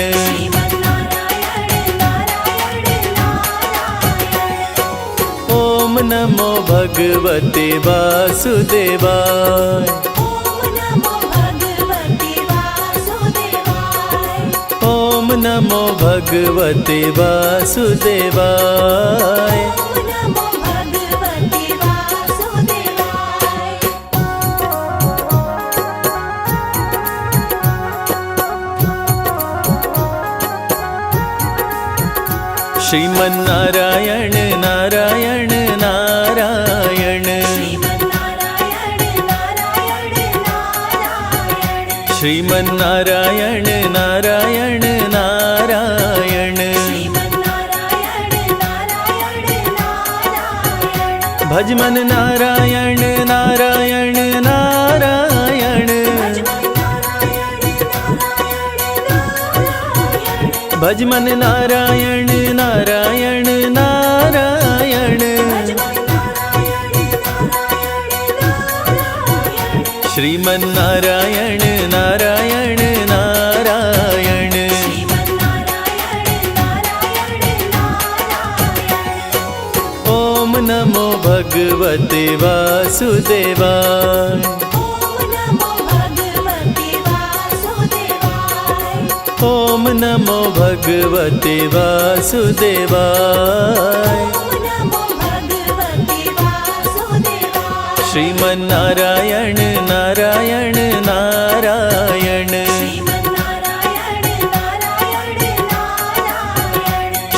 S3: ओम नमो भगवते वासुदेवाय।
S2: ओम नमो भगवते वासुदेवाय।
S3: श्रीमन्नारायण नारायण नारायण, श्रीमन्नारायण नारायण नारायण, भजमन नारायण नारायण नारायण, भजमन नारायण नारायण नारायण, श्रीमन्नारायण नारायण नारायण। ओम नमो भगवते वासुदेवाय। ओम नमो भगवते वासुदेवाय। श्रीमन्नारायण नारायण नारायण,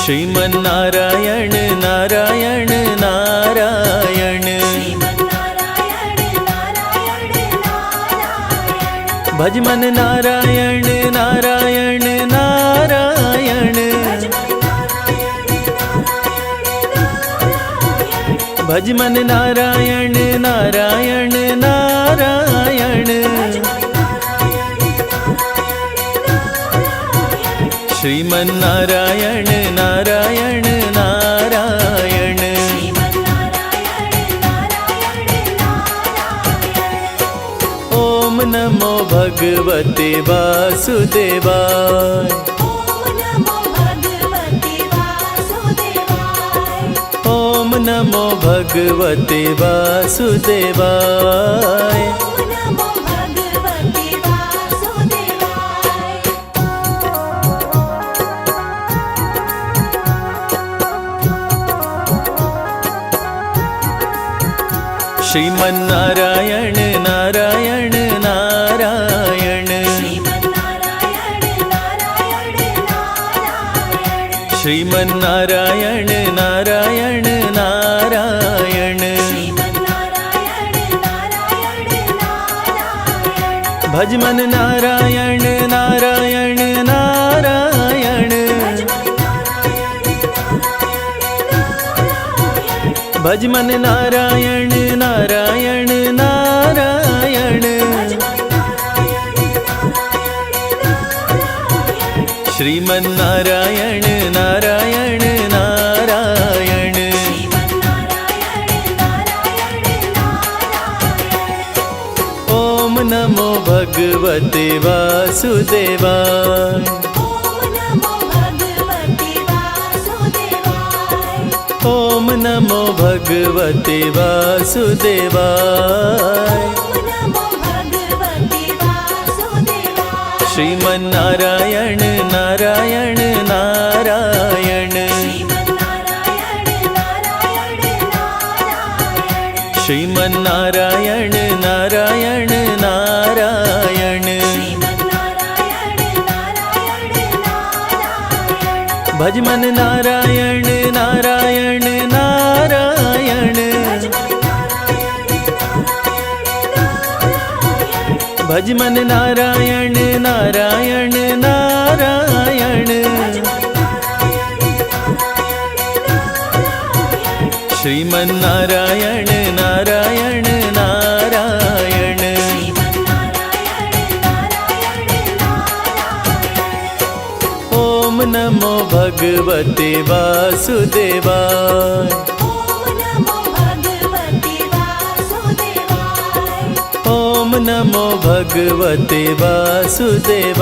S3: श्रीमन्नारायण नारायण नारायण, भजमन नारायण नारायण नारायण, भजमन नारायण नारायण नारायण, श्रीमन्नारायण नारायण नारायण। ओम नमो भगवते वासुदेवाय। ओम नमो भगवते वासुदेवाय। श्रीमन्नारायण नारायण नारायण, श्रीमन्नारायण नारायण नारायण, भजमन नारायण नारायण नारायण, भजमन नारायण नारायण नारायण, श्रीमन्नारायण नारायण नारायण। ओम नमो भगवते वासुदेवाय। ओम नमो भगवते वासुदेवाय। श्रीमन्नारायण नारायण नारायण, श्रीमन्नारायण नारायण नारायण, भजमन नारायण नारायण नारायण, भजमन नारायण नारायण नारायण, श्रीमन्नारायण नारायण नारायण। ओम नमो भगवते वासुदेवाय। ओम नमो भगवते वासुदेवाय।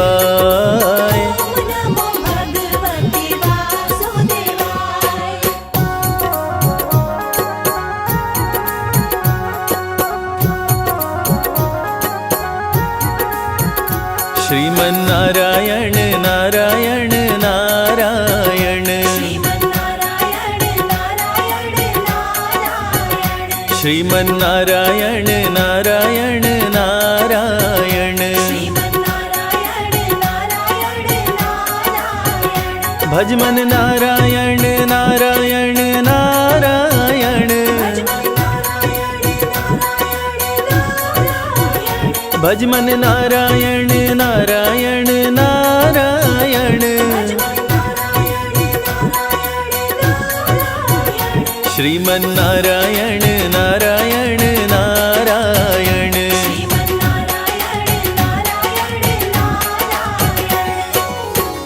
S3: नारायण नारायण नारायण
S2: श्रीमन्नारायण नारायण नारायण
S3: भज मन नारायण नारायण नारायण भज मन नारायण नारायण नारायण श्रीमन्नारायण नारायण नारायण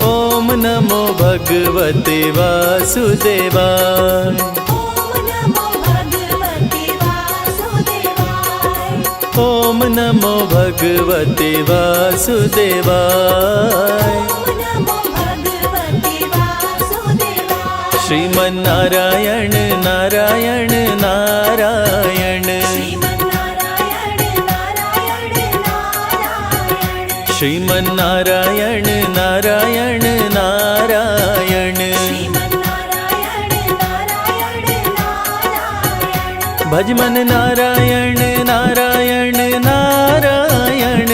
S3: ओम नमो भगवते वासुदेवाय ओम नमो भगवते वासुदेवाय श्रीमन्नारायण नारायण नारायण श्रीमन्नारायण नारायण नारायण भज मन नारायण नारायण नारायण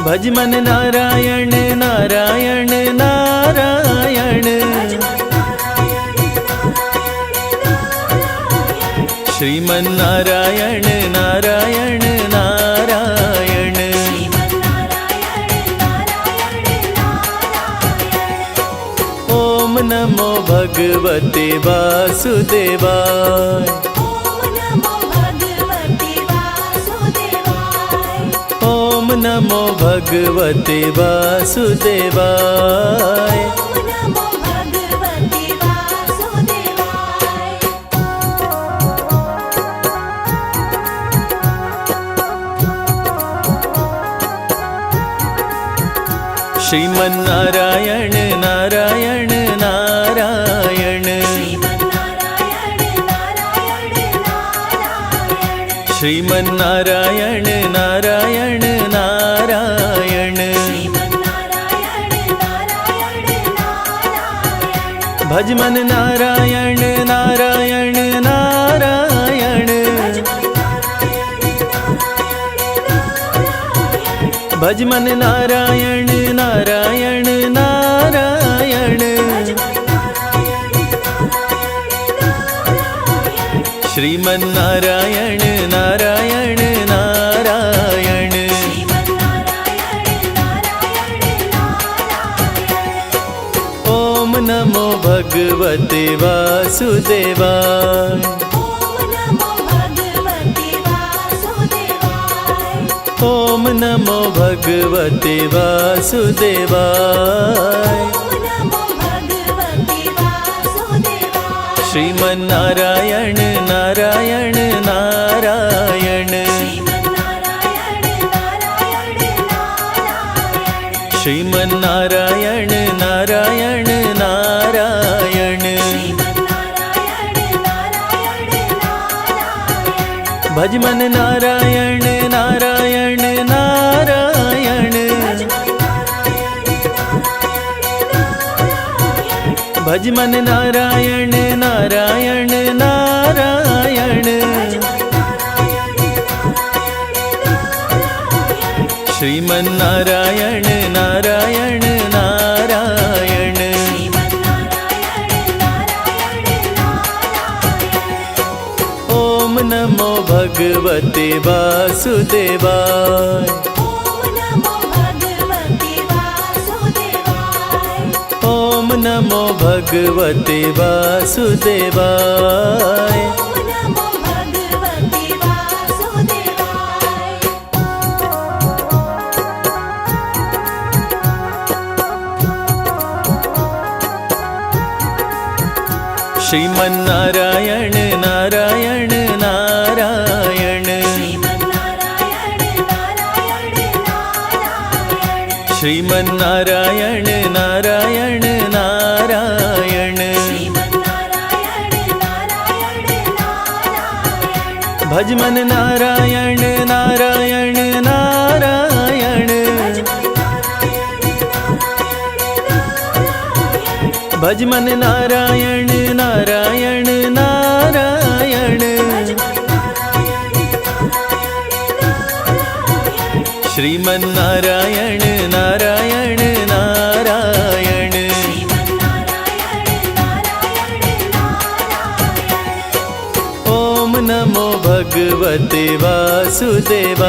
S3: भज मन नारायण नारायण नारायण श्रीमन्नारायण नारायण नारायण ओम नमो भगवते वासुदेवाय ओम नमो भगवते वासुदेवाय श्रीमन्नारायण नारायण नारायण श्रीमन्नारायण नारायण नारायण भज मन नारायण नारायण नारायण भज मन नारायण नारायण नारायण श्रीमन्नारायण नारायण नारायण ओम नमो भगवते वासुदेवाय ओम नमो भगवते वासुदेवाय श्रीमन्नारायण नारायण नारायण श्रीमन्नारायण नारायण नारायण भज मन नारायण नारायण नारायण भज मन नारायण नारायण नारायण श्रीमन्नारायण नारायण नारायण ओम नमो भगवते वासुदेवाय ओम नमो भगवते वासुदेवाय श्रीमन्नारायण नारायण नारायण श्रीमन्नारायण नारायण नारायण भज मन नारायण नारायण नारायण भज मन नारायण नारायण श्रीमन्नारायण नारायण नारायण। ओम नमो भगवते वासुदेवाय।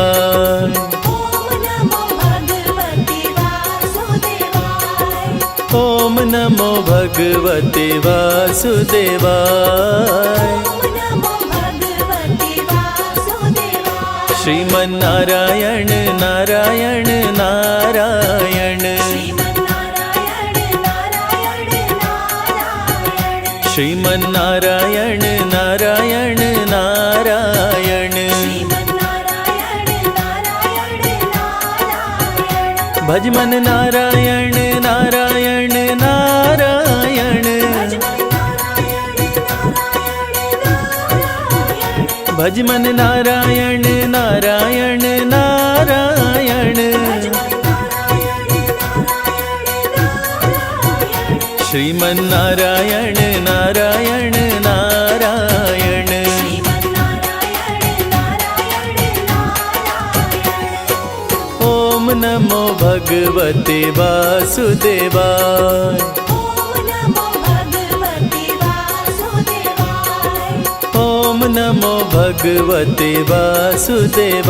S3: ओम नमो भगवते वासुदेवाय। श्रीमन्नारायण नारायण नारायण। श्रीमन्नारायण नारायण नारायण। भजमन नारायण नारायण नारायण। भजमन नारायण नारायण नारायण। श्रीमन्नारायण नारायण नारायण। ओम नमो भगवते वासुदेवाय। ओम नमो भगवते वासुदेवाय।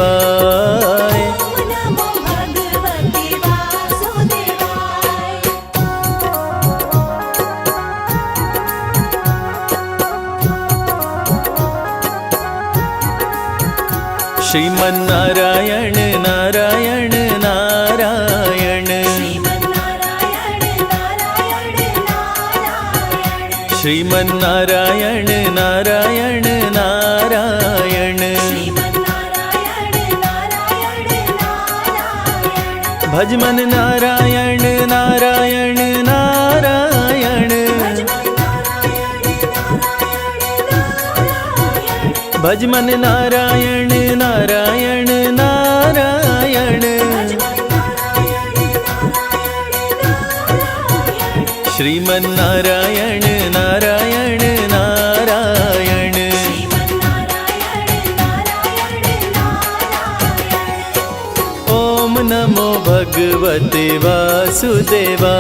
S3: श्रीमन्नारायण नारायण नारायण। श्रीमन्नारायण नारायण नारायण। भजमन नारायण नारायण नारायण। भजमन नारायण नारायण नारायण। श्रीमन्नारायण नारायण नारायण। ओम नमो भगवते वासुदेवाय।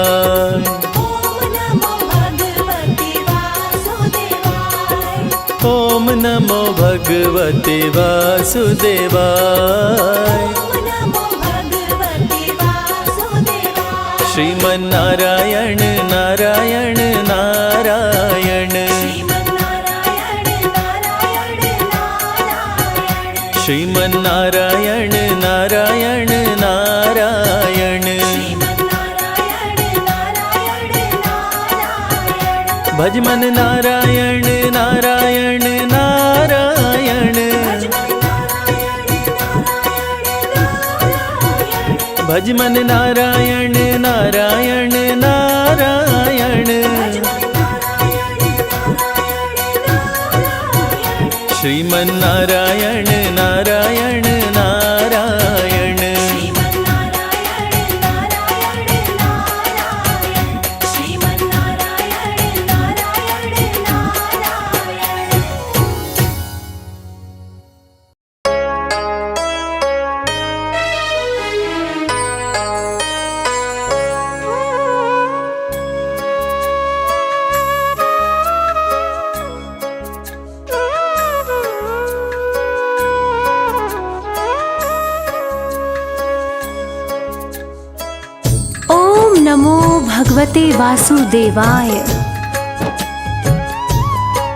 S3: ओम नमो भगवते वासुदेवाय। श्रीमन्नारायण नारायण नारायण। श्रीमन्नारायण नारायण नारायण। भजमन नारायण नारायण नारायण। भजमन नारायण नारायण नारायण। श्रीमन्नारायण नारायण नारायण।
S4: नमो भगवते वासुदेवाय।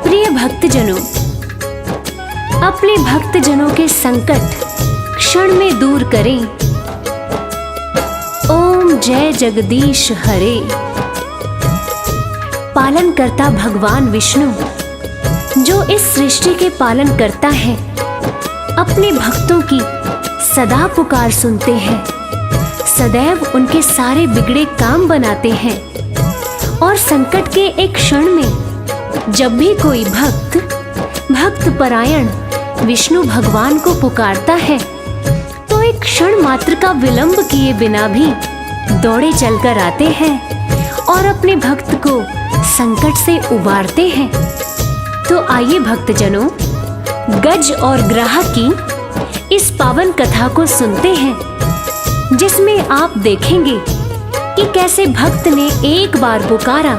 S4: प्रिय भक्तजनों, अपने भक्तजनों के संकट क्षण में दूर करें। ओम जय जगदीश हरे। पालन करता भगवान विष्णु जो इस सृष्टि के पालन करता है, अपने भक्तों की सदा पुकार सुनते हैं, सदैव उनके सारे बिगड़े काम बनाते हैं। और संकट के एक क्षण में जब भी कोई भक्त परायण विष्णु भगवान को पुकारता है तो एक क्षण मात्र का विलंब किए बिना भी दौड़े चलकर आते हैं और अपने भक्त को संकट से उबारते हैं। तो आइए भक्तजनों, गज और ग्राह की इस पावन कथा को सुनते हैं जिसमें आप देखेंगे कि कैसे भक्त ने एक बार पुकारा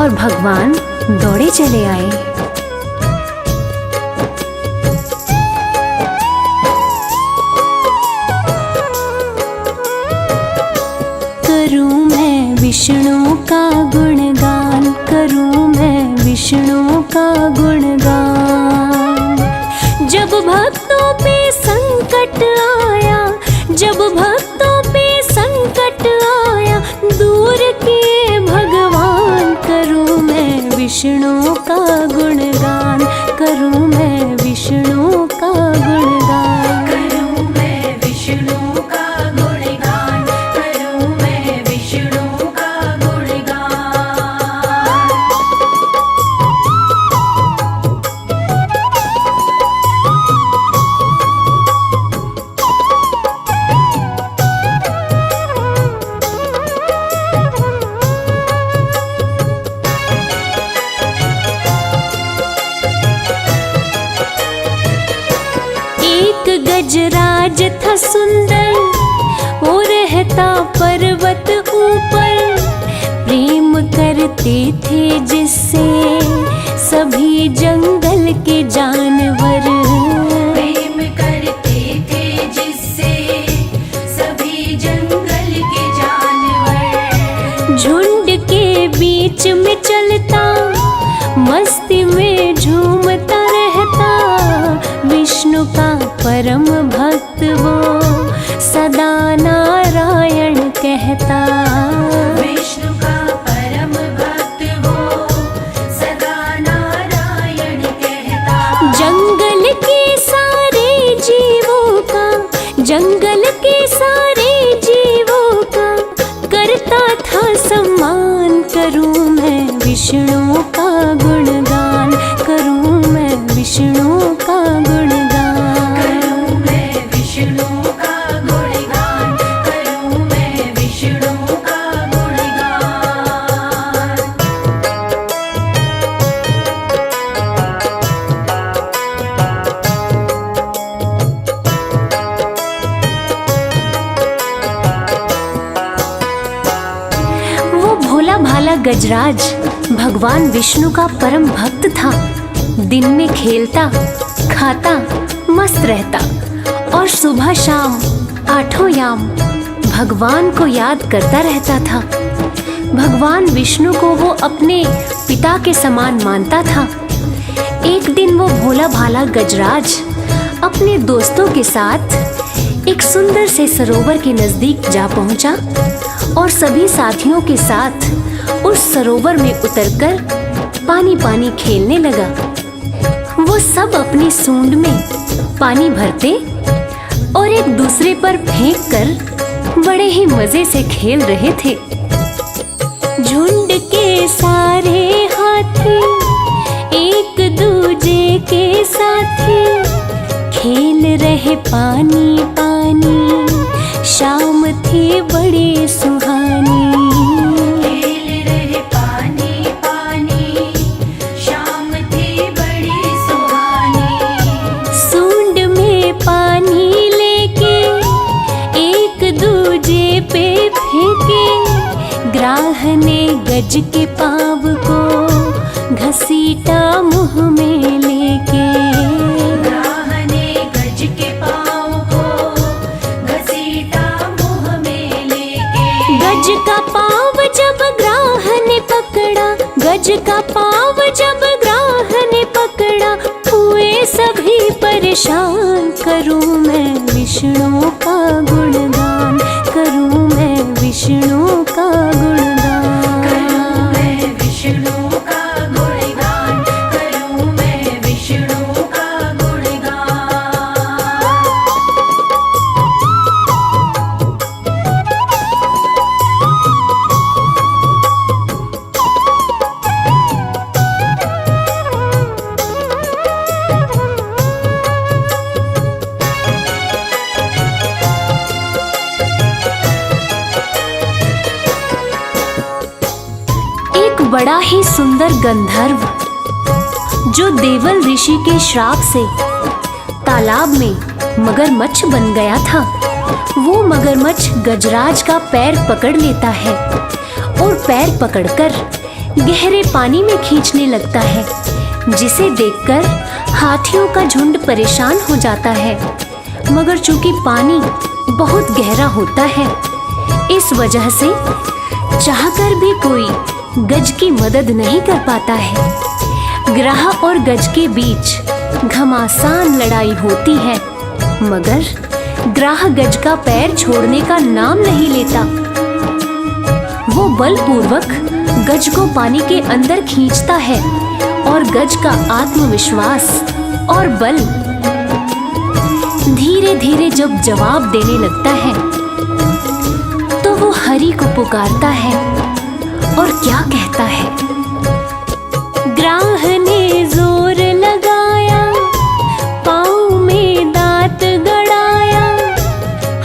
S4: और भगवान दौड़े चले आए। करूं मैं विष्णु का गुणगान, करूं मैं विष्णु का गुणगान। जब भक्तों पे संकट आया, जब भक्तों पे संकट आया, दूर किए भगवान। करूं मैं विष्णु का गुणगान, करूं मैं विष्णु का गुणगान।
S2: करूं मैं विष्णु का गुणगान, करूं मैं विष्णु का गुणगान।
S4: एक गजराज था सुंदर, वो रहता पर्वत ऊपर। प्रेम करते थे जिससे सभी जंगल के जानवर।
S2: प्रेम करते थे जिससे सभी जंगल के जानवर।
S4: झुंड के बीच में चलता, मस्ती में झूमता रहता। विष्णु का परम भक्त वो सदा नारायण कहता।
S2: विष्णु का परम भक्त वो सदा नारायण कहता।
S4: जंगल के सारे जीवों का, जंगल के सारे जीवों का करता था सम्मान। करूं मैं विष्णु का गुणगान, करूं मैं विष्णु का गुणगान।
S2: करूं मैं विष्णु का गुणगान, करूं मैं विष्णु का गुणगान।
S4: वो भोला भाला गजराज भगवान विष्णु का परम भक्त था। दिन में खेलता, खाता, मस्त रहता और सुबह शाम आठों याम भगवान को याद करता रहता था। भगवान विष्णु को वो अपने पिता के समान मानता था। एक दिन वो भोला भाला गजराज अपने दोस्तों के साथ एक सुंदर से सरोवर के नजदीक जा पहुंचा और सभी साथियों के साथ उस सरोवर में उतरकर पानी पानी खेलने लगा। वो सब अपनी सूंड में पानी भरते और एक दूसरे पर फेंक कर बड़े ही मजे से खेल रहे थे। झुंड के सारे हाथी एक दूजे के साथी खेल रहे पानी पानी। शाम थी बड़ी सुहानी,
S2: खेल रहे पानी पानी। शाम थी बड़ी सुहानी।
S4: सूंड में पानी लेके एक दूजे पे फेंके। ग्राह ने गज के पाँव को घसीटा मुंह में लेके।
S2: ग्राह ने गज के पाँव को घसीटा मुंह में लेके।
S4: गज का पाँव जब ग्राह ने पकड़ा, गज का पाँव जब ग्राह ने पकड़ा, हुए सभी परेशान। करूं मैं विष्णु का गुणगान, करूं मैं विष्णु का गुणगान।
S2: करूं मैं विष्णु का गुणगान, करूं मैं विष्णु का गुणगान।
S4: बड़ा ही सुंदर गंधर्व जो देवल ऋषि के श्राप से तालाब में मगरमच्छ बन गया था, वो मगरमच्छ गजराज का पैर पकड़ लेता है और पैर पकड़कर गहरे पानी में खींचने लगता है, जिसे देखकर हाथियों का झुंड परेशान हो जाता है। मगर चूंकि पानी बहुत गहरा होता है, इस वजह से चाहकर भी कोई गज की मदद नहीं कर पाता है। ग्राह और गज के बीच घमासान लड़ाई होती है, मगर ग्राह गज का पैर छोड़ने का नाम नहीं लेता। वो बलपूर्वक गज को पानी के अंदर खींचता है और गज का आत्मविश्वास और बल धीरे धीरे जब जवाब देने लगता है तो वो हरि को पुकारता है और क्या कहता है। ग्राह ने जोर लगाया, पाँव में दांत गड़ाया,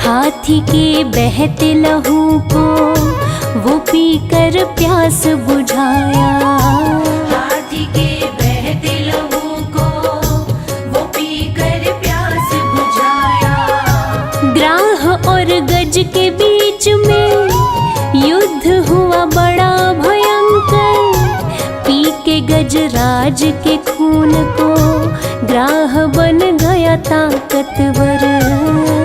S4: हाथी के बहते लहू को वो पीकर प्यास बुझाया।
S2: हाथी के बहते लहू को वो पीकर प्यास बुझाया।
S4: ग्राह और गज के बीच में युद्ध हुआ बड़ा भयंकर। पी के गजराज के खून को ग्राह बन गया ताकतवर।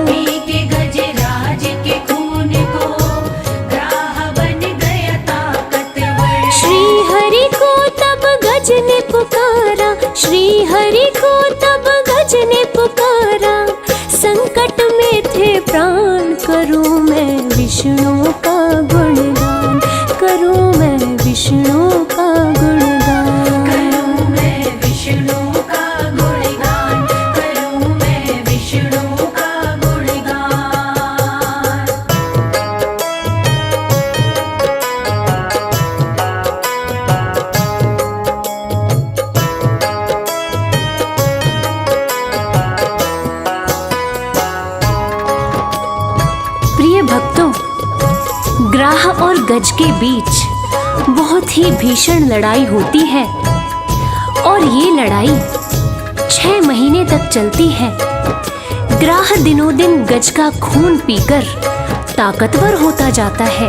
S2: पी के गजराज के खून को ग्राह बन गया ताकतवर।
S4: श्री हरि को तब गज ने पुकारा, श्री हरि को तब गज ने पुकारा। संकट में थे प्राण, करूं मैं विष्णु का गुणगान, करूं मैं विष्णु का गुणगान।
S2: करूं मैं विष्णु का गुणगान, करूं मैं विष्णु का गुणगान।
S4: प्रिय भक्तों, ग्राह और गज के बीच बहुत ही भीषण लड़ाई होती है और ये लड़ाई 6 महीने तक चलती है। ग्राह दिनों दिन गज का खून पीकर ताकतवर होता जाता है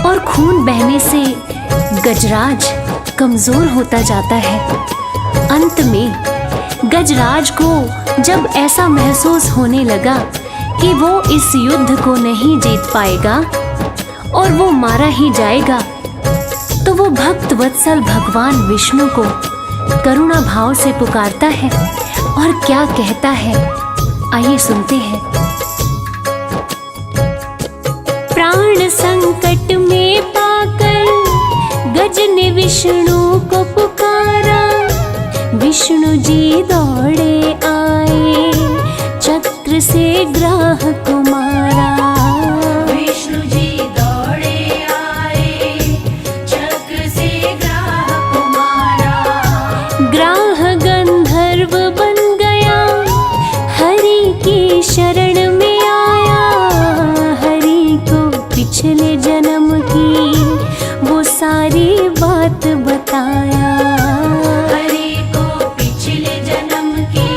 S4: और खून बहने से गजराज कमजोर होता जाता है। अंत में गजराज को जब ऐसा महसूस होने लगा कि वो इस युद्ध को नहीं जीत पाएगा और वो मारा ही जाएगा, तो वो भक्त वत्सल भगवान विष्णु को करुणा भाव से पुकारता है और क्या कहता है, आइए सुनते हैं। प्राण संकट में पाकर गज ने विष्णु को पुकारा। विष्णु जी दौड़े आए, चक्र से ग्राह को मारा।
S2: विष्णु जी दौड़े आए, चक्र से ग्राह को मारा।
S4: ग्राह गंधर्व बन गया, हरि की शरण में आया। हरि को पिछले जन्म की वो सारी बात बताया।
S2: हरि को पिछले जन्म की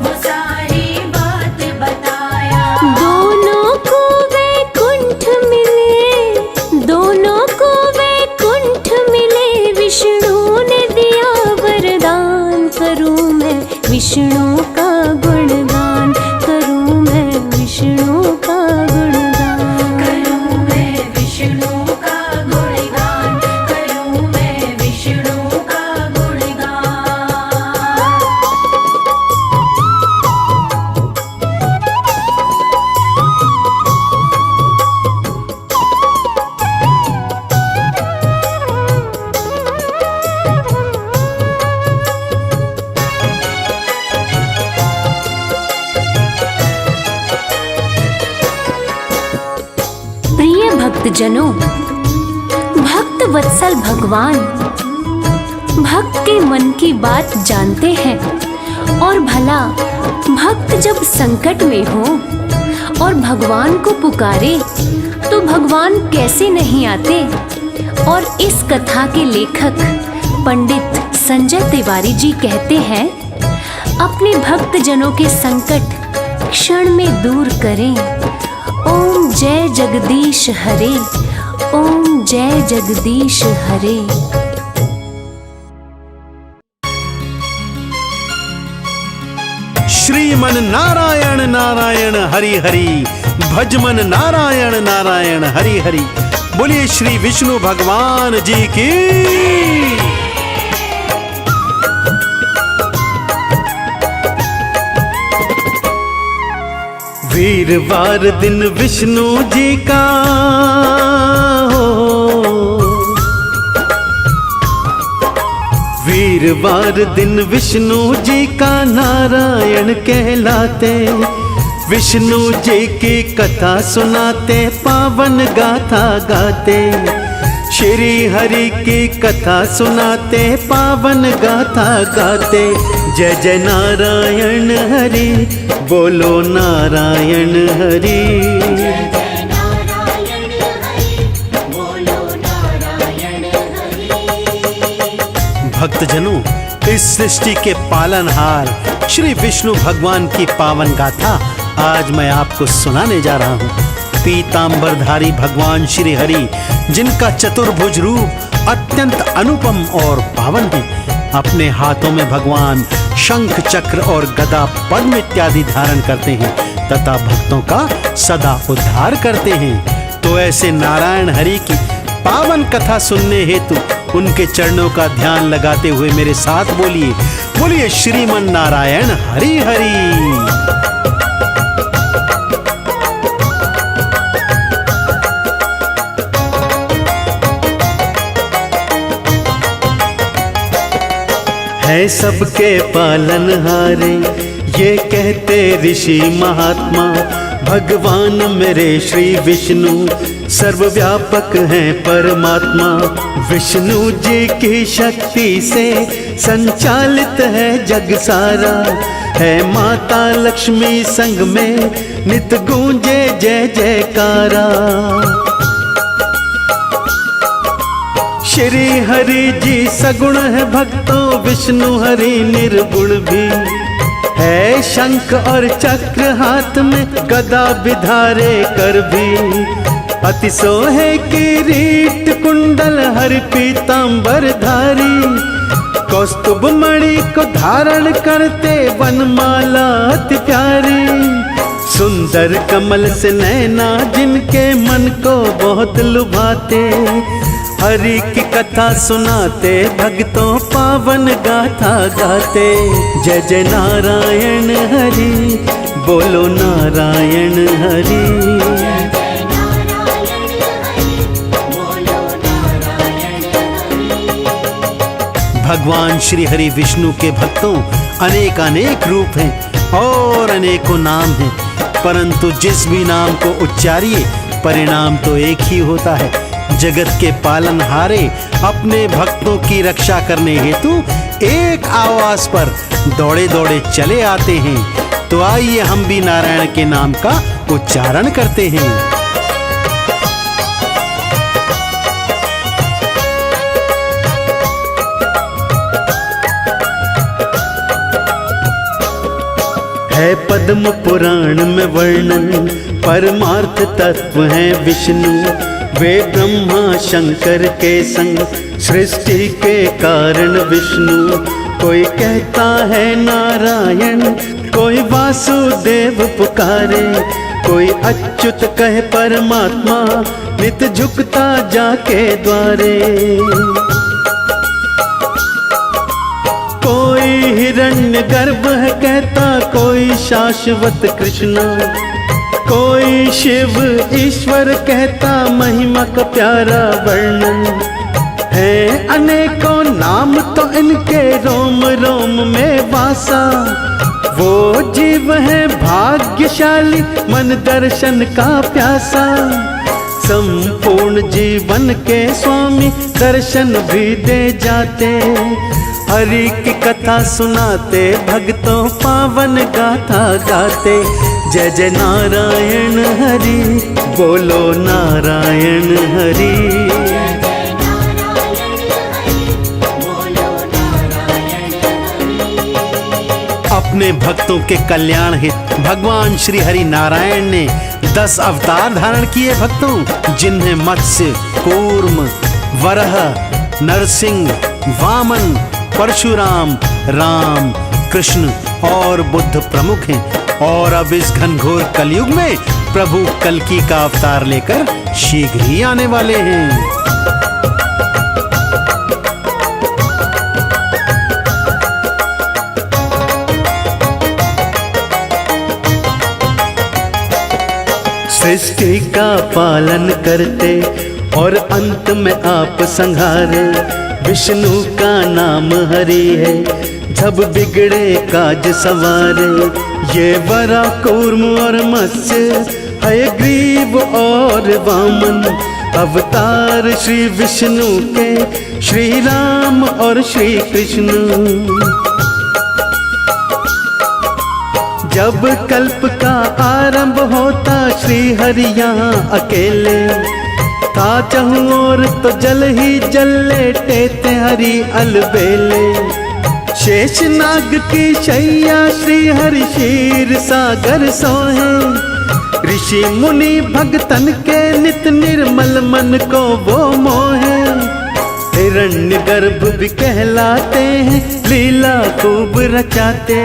S2: वो सारी बात बताया।
S4: दोनों को वैकुंठ मिले, दोनों को वैकुंठ मिले। विष्णु ने दिया वरदान, करूं मैं विष्णु का गुणगान, करूं मैं विष्णु का गुणगान।
S2: करूं मैं विष्णु का गुणगान, करूं मैं विष्णु का गुणगान।
S4: प्रिय भक्तजनों, भक्त वत्सल भगवान भक्त के मन की बात जानते हैं और भला भक्त जब संकट में हो और भगवान को पुकारे तो भगवान कैसे नहीं आते। और इस कथा के लेखक पंडित संजय तिवारी जी कहते हैं, अपने भक्तजनों के संकट क्षण में दूर करें ओम जय जगदीश हरे, ओम जय जगदीश हरे।
S5: श्रीमन नारायण नारायण हरि हरि, भजमन नारायण नारायण हरि हरि। बोलिए श्री विष्णु भगवान जी की।
S3: वीरवार दिन विष्णु जी का हो, वीरवार दिन विष्णु जी का नारायण कहलाते, विष्णु जी की कथा सुनाते, पावन गाथा गाते। श्री हरि की कथा सुनाते, पावन गाथा गाते। जय जय नारायण हरि, बोलो नारायण हरि।
S2: जय जय नारायण हरि, बोलो नारायण हरि।
S5: भक्तजनों, इस सृष्टि के पालनहार श्री विष्णु भगवान की पावन गाथा आज मैं आपको सुनाने जा रहा हूँ। पीतांबरधारी भगवान श्री हरि, जिनका चतुर्भुज रूप अत्यंत अनुपम और पावन है, अपने हाथों में भगवान शंख चक्र और गदा पद्म इत्यादि धारण करते हैं तथा भक्तों का सदा उद्धार करते हैं। तो ऐसे नारायण हरि की पावन कथा सुनने हेतु उनके चरणों का ध्यान लगाते हुए मेरे साथ बोलिए, बोलिए श्रीमन नारायण हरि हरि।
S3: है सबके पालनहारे, ये कहते ऋषि महात्मा। भगवान मेरे श्री विष्णु सर्वव्यापक हैं परमात्मा। विष्णु जी की शक्ति से संचालित है जग सारा। है माता लक्ष्मी संग में नित गूंजे जय जयकारा। श्री हरि जी सगुण है भक्तों, विष्णु हरि निर्गुण भी है। शंख और चक्र हाथ में, गदा विधारे कर भी। अति सोहे किरीट कुंडल हरि पीतांबर धारी। कौस्तुभ मणि को धारण करते, वनमाला अति प्यारी। सुंदर कमल से नैना जिनके मन को बहुत लुभाते। हरि की कथा सुनाते, भक्तों पावन गाथा गाते। जय जय नारायण हरि, बोलो नारायण हरि।
S2: जय जय नारायण हरि, बोलो नारायण हरि।
S5: भगवान श्री हरि विष्णु के भक्तों अनेक अनेक रूप हैं और अनेकों नाम हैं, परंतु जिस भी नाम को उच्चारिए परिणाम तो एक ही होता है। जगत के पालनहारे अपने भक्तों की रक्षा करने हेतु एक आवाज पर दौड़े दौड़े चले आते हैं। तो आइए हम भी नारायण के नाम का उच्चारण करते हैं।
S3: है पद्म पुराण में वर्णन, परमार्थ तत्व है विष्णु। वे ब्रह्मा शंकर के संग सृष्टि के कारण विष्णु। कोई कहता है नारायण, कोई वासुदेव पुकारे। कोई अच्युत कहे परमात्मा, नित झुकता जाके द्वारे। कोई हिरण्य गर्भ है कहता, कोई शाश्वत कृष्ण। कोई शिव ईश्वर कहता, महिमा का प्यारा वर्णन है। अनेकों नाम तो इनके रोम रोम में वासा। वो जीव है भाग्यशाली, मन दर्शन का प्यासा। संपूर्ण जीवन के स्वामी, दर्शन भी दे जाते। हरि की कथा सुनाते, भक्तों पावन गाथा गाते। जय जय नारायण हरि, बोलो नारायण हरि।
S2: जय जय नारायण हरि, बोलो नारायण हरि।
S5: अपने भक्तों के कल्याण हित भगवान श्री हरि नारायण ने 10 अवतार धारण किए भक्तों, जिन्हें मत्स्य, कूर्म, वराह, नरसिंह, वामन, परशुराम, राम, कृष्ण और बुद्ध प्रमुख हैं। और अब इस घनघोर कलयुग में प्रभु कल्कि का अवतार लेकर शीघ्र ही आने वाले हैं।
S3: सृष्टि का पालन करते और अंत में आप संहारे, विष्णु का नाम हरि है, जब बिगड़े काज सवारे। ये वराह, कूर्म और मत्स्य है, ग्रीव और वामन, अवतार श्री विष्णु के, श्री राम और श्री कृष्ण। जब कल्प का आरंभ होता, श्री हरि यहाँ अकेले था, चहु और तो जल ही जल लेटे थे हरि अलबेले। शेष नाग की शैया श्री हरि क्षीर सागर सोहे, ऋषि मुनि भगतन के नित निर्मल मन को वो मोहे। हिरण्य गर्भ भी कहलाते हैं, लीला खूब रचाते,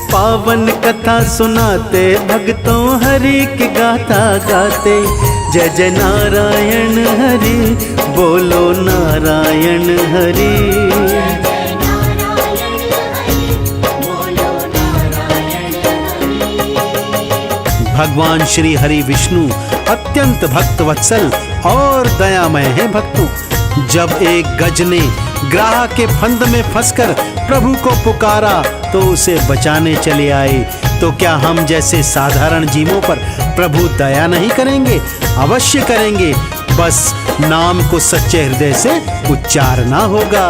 S3: पावन कथा सुनाते, भक्तों हरि की गाथा गाते। जय जय नारायण हरि, बोलो नारायण हरि।
S5: भगवान श्री हरि विष्णु अत्यंत भक्त वत्सल और दयामय है भक्तों। जब एक गज ने ग्राह के फंद में फंसकर प्रभु को पुकारा तो उसे बचाने चले आए, तो क्या हम जैसे साधारण जीवों पर प्रभु दया नहीं करेंगे? अवश्य करेंगे, बस नाम को सच्चे हृदय से उच्चारना होगा।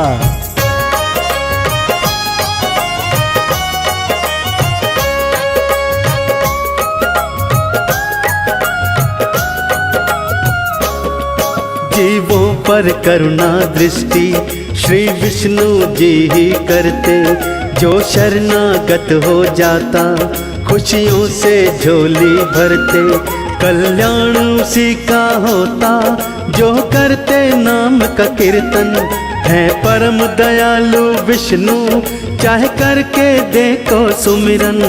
S3: जीवों पर करुणा दृष्टि श्री विष्णु जी ही करते, जो शरणागत हो जाता खुशियों से झोली भरते। कल्याण उसी का होता जो करते नाम का कीर्तन, है परम दयालु विष्णु चाहे करके देखो सुमिरन।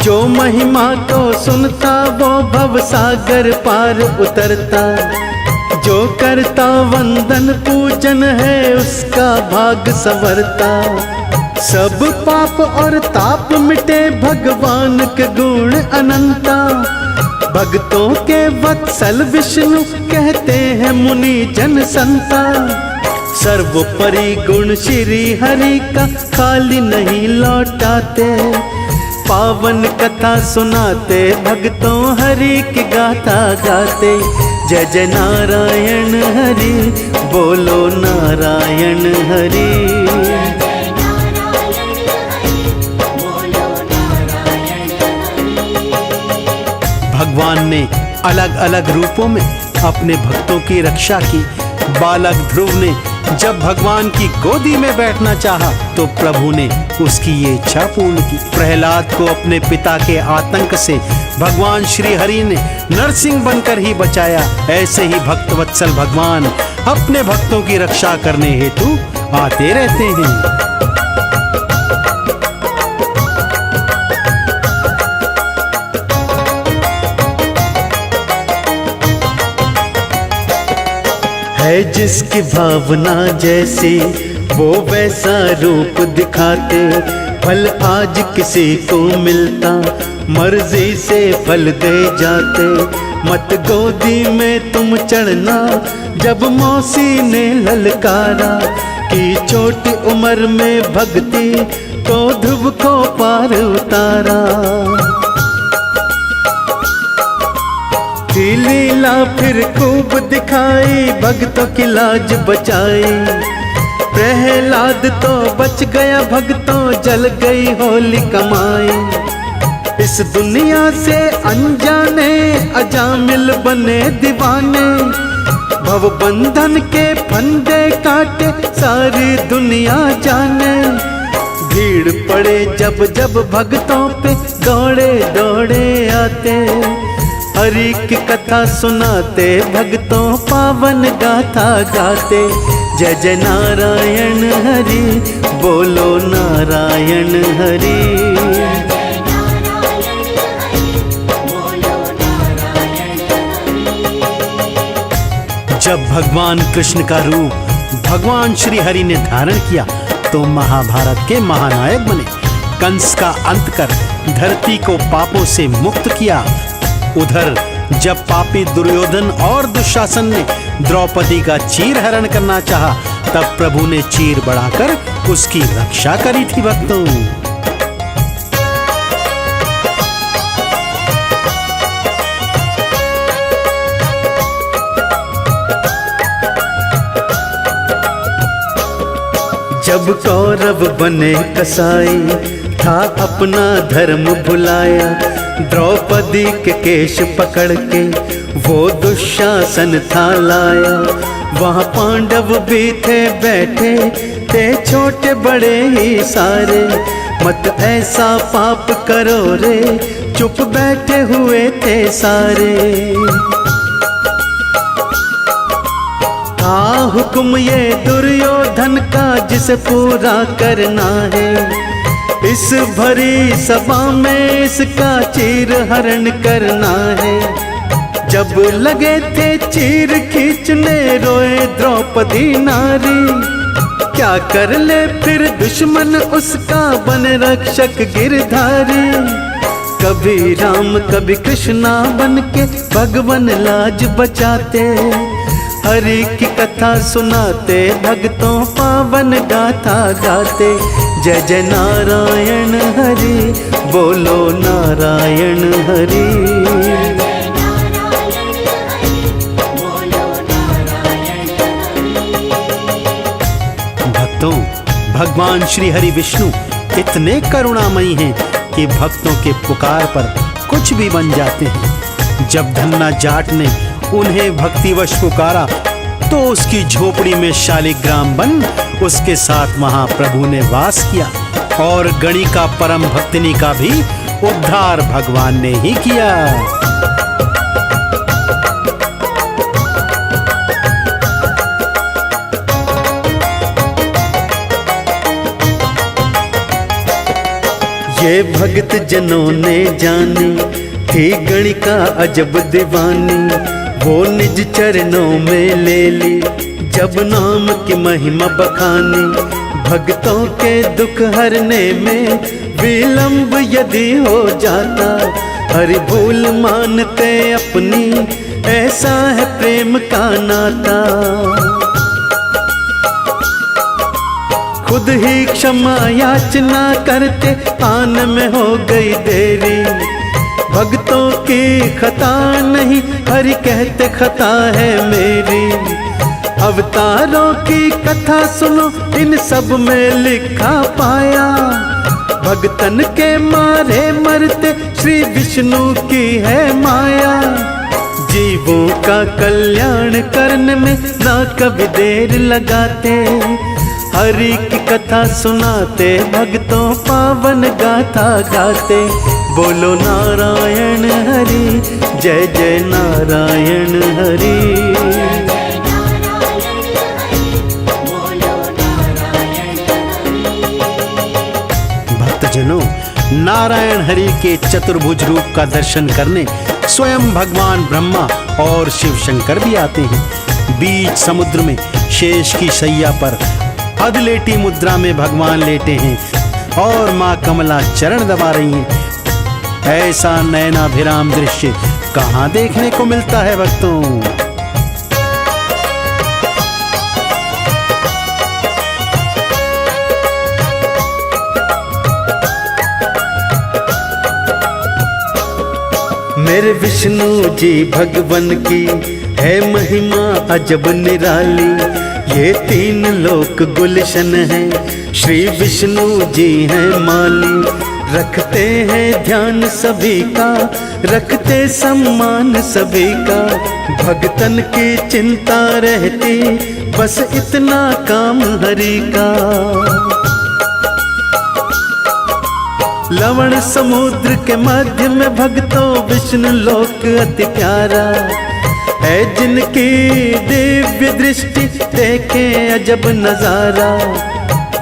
S3: जो महिमा को सुनता वो भव सागर पार उतरता, जो करता वंदन पूजन है उसका भाग संवरता। सब पाप और ताप मिटे भगवान के गुण अनंता, भक्तों के वत्सल विष्णु कहते हैं मुनि जन संता। सर्वोपरि गुण श्री हरि का खाली नहीं लौटाते, पावन कथा सुनाते भक्तों हरि की गाथा गाते। जय जय नारायण हरि, बोलो नारायण हरि।
S5: भगवान ने अलग अलग रूपों में अपने भक्तों की रक्षा की। बालक ध्रुव ने जब भगवान की गोदी में बैठना चाहा तो प्रभु ने उसकी ये इच्छा पूर्ण की। प्रहलाद को अपने पिता के आतंक से भगवान श्री हरि ने नरसिंह बनकर ही बचाया। ऐसे ही भक्तवत्सल भगवान अपने भक्तों की रक्षा करने हेतु आते रहते हैं।
S3: है जिसकी भावना जैसी वो वैसा रूप दिखाते, फल आज किसी को मिलता मर्जी से फल दे जाते। मत गोदी में तुम चढ़ना जब मौसी ने ललकारा, की छोटी उम्र में भक्ति तो ध्रुव को पार उतारा। की लीला फिर खूब दिखाई, भक्तों की लाज बचाई। प्रहलाद तो बच गया, भक्तों जल गई होली कमाई। इस दुनिया से अनजाने अजामिल बने दीवाने, भव बंधन के फंदे काटे सारी दुनिया जाने। भीड़ पड़े जब जब भक्तों पे दौड़े दौड़े आते, हरि की कथा सुनाते भक्तों पावन गाथा गाते। जय जय नारायण हरि, बोलो नारायण हरि।
S5: जब भगवान कृष्ण का रूप भगवान श्री हरि ने धारण किया तो महाभारत के महानायक बने, कंस का अंत कर धरती को पापों से मुक्त किया। उधर जब पापी दुर्योधन और दुशासन ने द्रौपदी का चीर हरण करना चाहा, तब प्रभु ने चीर बढ़ाकर उसकी रक्षा करी थी भक्तों।
S3: जब कौरव बने कसाई था अपना धर्म भुलाया, द्रौपदी के केश पकड़ के वो दुशासन था लाया। वहाँ पांडव भी थे बैठे थे छोटे बड़े ही सारे, मत ऐसा पाप करो रे, चुप बैठे हुए थे सारे। था हुक्म ये दुर्योधन का जिसे पूरा करना है, इस भरी सभा में इसका चीर हरण करना है। जब लगे थे चीर खींचने रोए द्रौपदी नारी, क्या कर ले फिर दुश्मन उसका बन रक्षक गिरधारी। कभी राम कभी कृष्णा बन के भगवान लाज बचाते, हरि की कथा सुनाते भक्तों पावन गाथा गाते। जय जय नारायण हरि, बोलो नारायण हरि।
S5: भक्तों, भगवान श्री हरि विष्णु इतने करुणामयी हैं कि भक्तों के पुकार पर कुछ भी बन जाते हैं। जब धन्ना जाट ने उन्हें भक्तिवश पुकारा तो उसकी झोपड़ी में शालिग्राम बन उसके साथ महाप्रभु ने वास किया, और गणिका परम भक्तिनी का भी उद्धार भगवान ने ही किया।
S3: ये भक्त जनों ने जानी थी गणिका अजब दीवानी, वो निज चरणों में ले ली जब नाम की महिमा बखानी। भक्तों के दुख हरने में विलंब यदि हो जाता, हरि भूल मानते अपनी, ऐसा है प्रेम का नाता। खुद ही क्षमा याचना करते आन में हो गई देरी, भक्तों की खता नहीं हरि कहते खता है मेरी। अवतारों की कथा सुनो इन सब में लिखा पाया, भक्तन के मारे मरते श्री विष्णु की है माया। जीवों का कल्याण करने में ना कभी देर लगाते, हरि की कथा सुनाते भक्तों पावन गाथा गाते। बोलो नारायण हरि, जय जय नारायण हरि।
S5: भक्तजनों, नारायण हरि के चतुर्भुज रूप का दर्शन करने स्वयं भगवान ब्रह्मा और शिव शंकर भी आते हैं। बीच समुद्र में शेष की शैया पर अधलेटी मुद्रा में भगवान लेटे हैं और माँ कमला चरण दबा रही हैं। ऐसा नयनाभिराम दृश्य कहाँ देखने को मिलता है भक्तों।
S3: मेरे विष्णु जी भगवान की है महिमा अजब निराली, ये तीन लोक गुलशन है श्री विष्णु जी हैं माली। रखते हैं ध्यान सभी का, रखते सम्मान सभी का, भक्तन की चिंता रहती बस इतना काम हरि का। लवण समुद्र के मध्य में भक्तों विष्णु लोक अति प्यारा है, जिनकी दिव्य दृष्टि देखे अजब नजारा।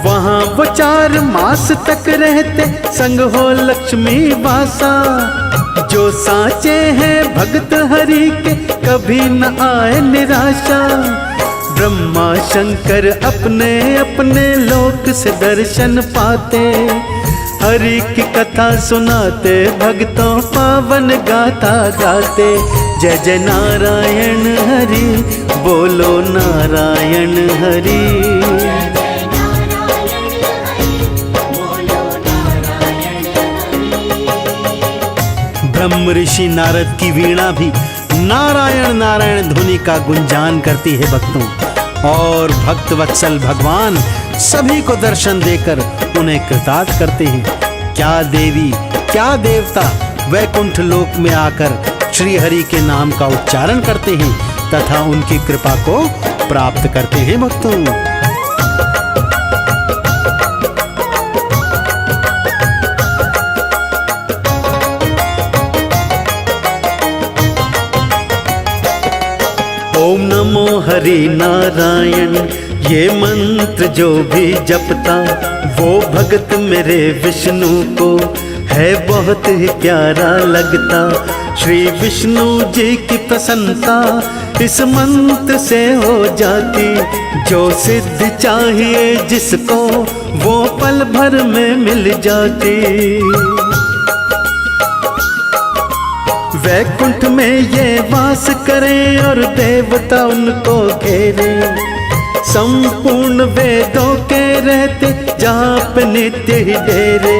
S3: वहाँ वो 4 मास तक रहते, संग हो लक्ष्मी वासा। जो साचे हैं भक्त हरि के, कभी न आए निराशा। ब्रह्मा शंकर अपने अपने लोक से दर्शन पाते, हरि की कथा सुनाते, भक्तों पावन गाथा गाते। जय जय नारायण हरि, बोलो नारायण हरि।
S5: ब्रह्म ऋषि नारद की वीणा भी नारायण नारायण ध्वनि का गुंजान करती है भक्तों, और भक्त वत्सल भगवान सभी को दर्शन देकर उन्हें कृतार्थ करते हैं। क्या देवी क्या देवता वैकुंठ लोक में आकर श्री हरि के नाम का उच्चारण करते हैं तथा उनकी कृपा को प्राप्त करते हैं भक्तों।
S3: ओम नमो हरि नारायण, ये मंत्र जो भी जपता, वो भगत मेरे विष्णु को है बहुत ही प्यारा लगता। श्री विष्णु जी की प्रसन्नता इस मंत्र से हो जाती, जो सिद्ध चाहिए जिसको वो पल भर में मिल जाती। वैकुंठ में ये वास करें और देवता उनको घेरे, संपूर्ण वेदों के रहते जहाँ पे नित्य ही डेरे।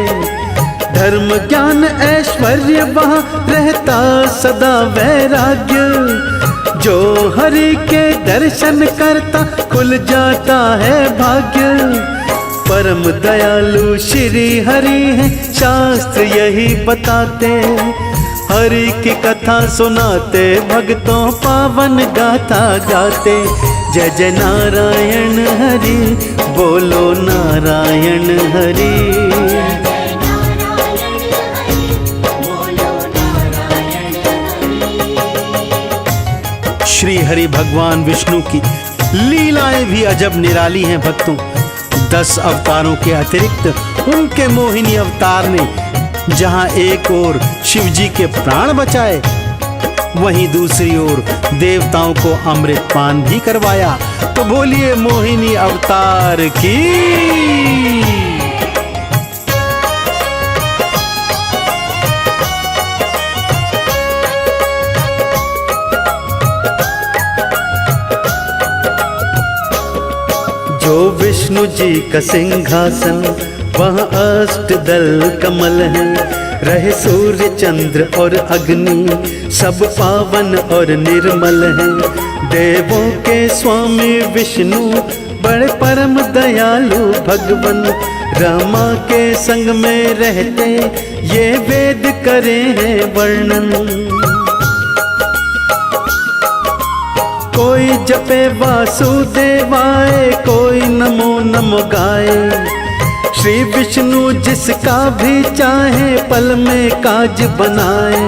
S3: धर्म ज्ञान ऐश्वर्य वहाँ रहता सदा वैराग्य, जो हरि के दर्शन करता खुल जाता है भाग्य। परम दयालु श्री हरि हैं, शास्त्र यही बताते, हरि की कथा सुनाते, भक्तों पावन गाथा गाते। जय जय नारायण हरि, बोलो नारायण हरि।
S5: श्री हरि भगवान विष्णु की लीलाएं भी अजब निराली हैं भक्तों। 10 अवतारों के अतिरिक्त उनके मोहिनी अवतार ने जहां एक ओर शिव जी के प्राण बचाए, वहीं दूसरी ओर देवताओं को अमृत पान भी करवाया। तो बोलिए मोहिनी अवतार की।
S3: जो विष्णु जी का सिंहासन, वहाँ अष्टदल कमल है, रहे सूर्य चंद्र और अग्नि, सब पावन और निर्मल हैं। देवों के स्वामी विष्णु बड़े परम दयालु भगवन, रमा के संग में रहते ये वेद करे हैं वर्णन। कोई जपे वासुदेवाय, कोई नमो नमो गाए। श्री विष्णु जिसका भी चाहे पल में काज बनाए।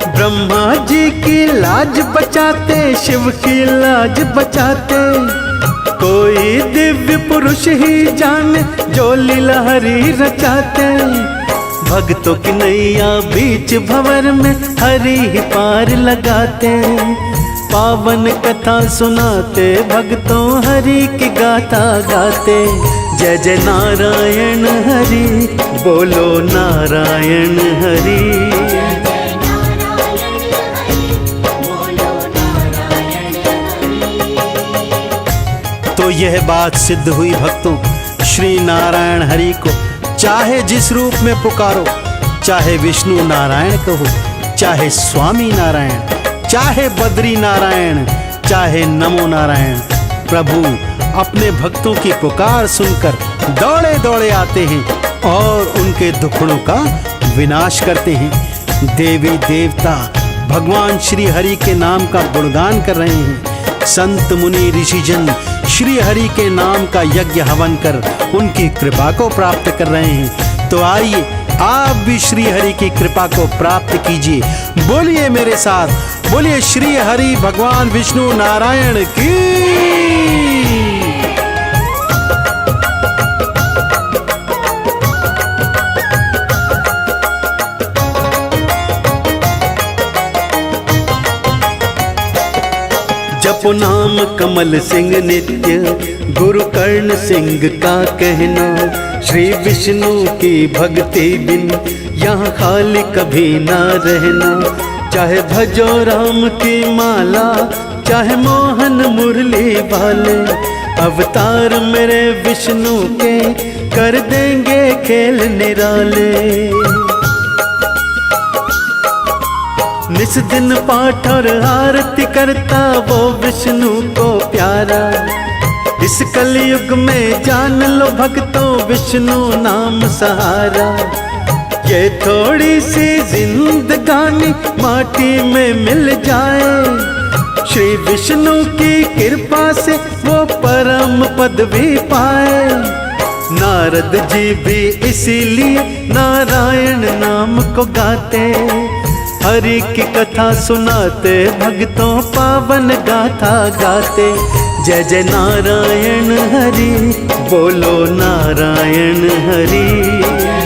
S3: ब्रह्मा जी की लाज बचाते, शिव की लाज बचाते। कोई दिव्य पुरुष ही जाने जो लीला हरि रचाते। भक्तों की नैया बीच भंवर में हरि ही पार लगाते। पावन कथा सुनाते, भक्तों हरि की गाथा गाते। जय जय नारायण हरि, बोलो नारायण हरि।
S5: तो यह बात सिद्ध हुई भक्तों, श्री नारायण हरि को चाहे जिस रूप में पुकारो, चाहे विष्णु नारायण कहो, चाहे स्वामी नारायण, चाहे बद्री नारायण, चाहे नमो नारायण, प्रभु अपने भक्तों की पुकार सुनकर दौड़े दौड़े आते हैं और उनके दुखड़ों का विनाश करते हैं। देवी देवता भगवान श्री हरि के नाम का गुणगान कर रहे हैं। संत मुनि ऋषिजन श्री हरि के नाम का यज्ञ हवन कर उनकी कृपा को प्राप्त कर रहे हैं। तो आइए आप भी श्री हरि की कृपा को प्राप्त कीजिए। बोलिए मेरे साथ, बोलिए श्री हरि भगवान विष्णु नारायण की। जपो नाम कमल सिंह नित्य, गुरु कर्ण सिंह का कहना, श्री विष्णु की भक्ति बिन यहाँ खाली कभी ना रहना। चाहे भजो राम की माला, चाहे मोहन मुरली वाले, अवतार मेरे विष्णु के कर देंगे खेल निराले। निस दिन पाठ और आरती करता वो विष्णु को प्यारा। इस कलयुग में जान लो भक्तों, विष्णु नाम सहारा। ये थोड़ी सी जिंदगानी माटी में मिल जाए, श्री विष्णु की कृपा से वो परम पदवी पाए। नारद जी भी इसीलिए नारायण नाम को गाते, हरि की कथा सुनाते, भक्तों पावन गाथा गाते। जय जय नारायण हरि, बोलो नारायण हरि।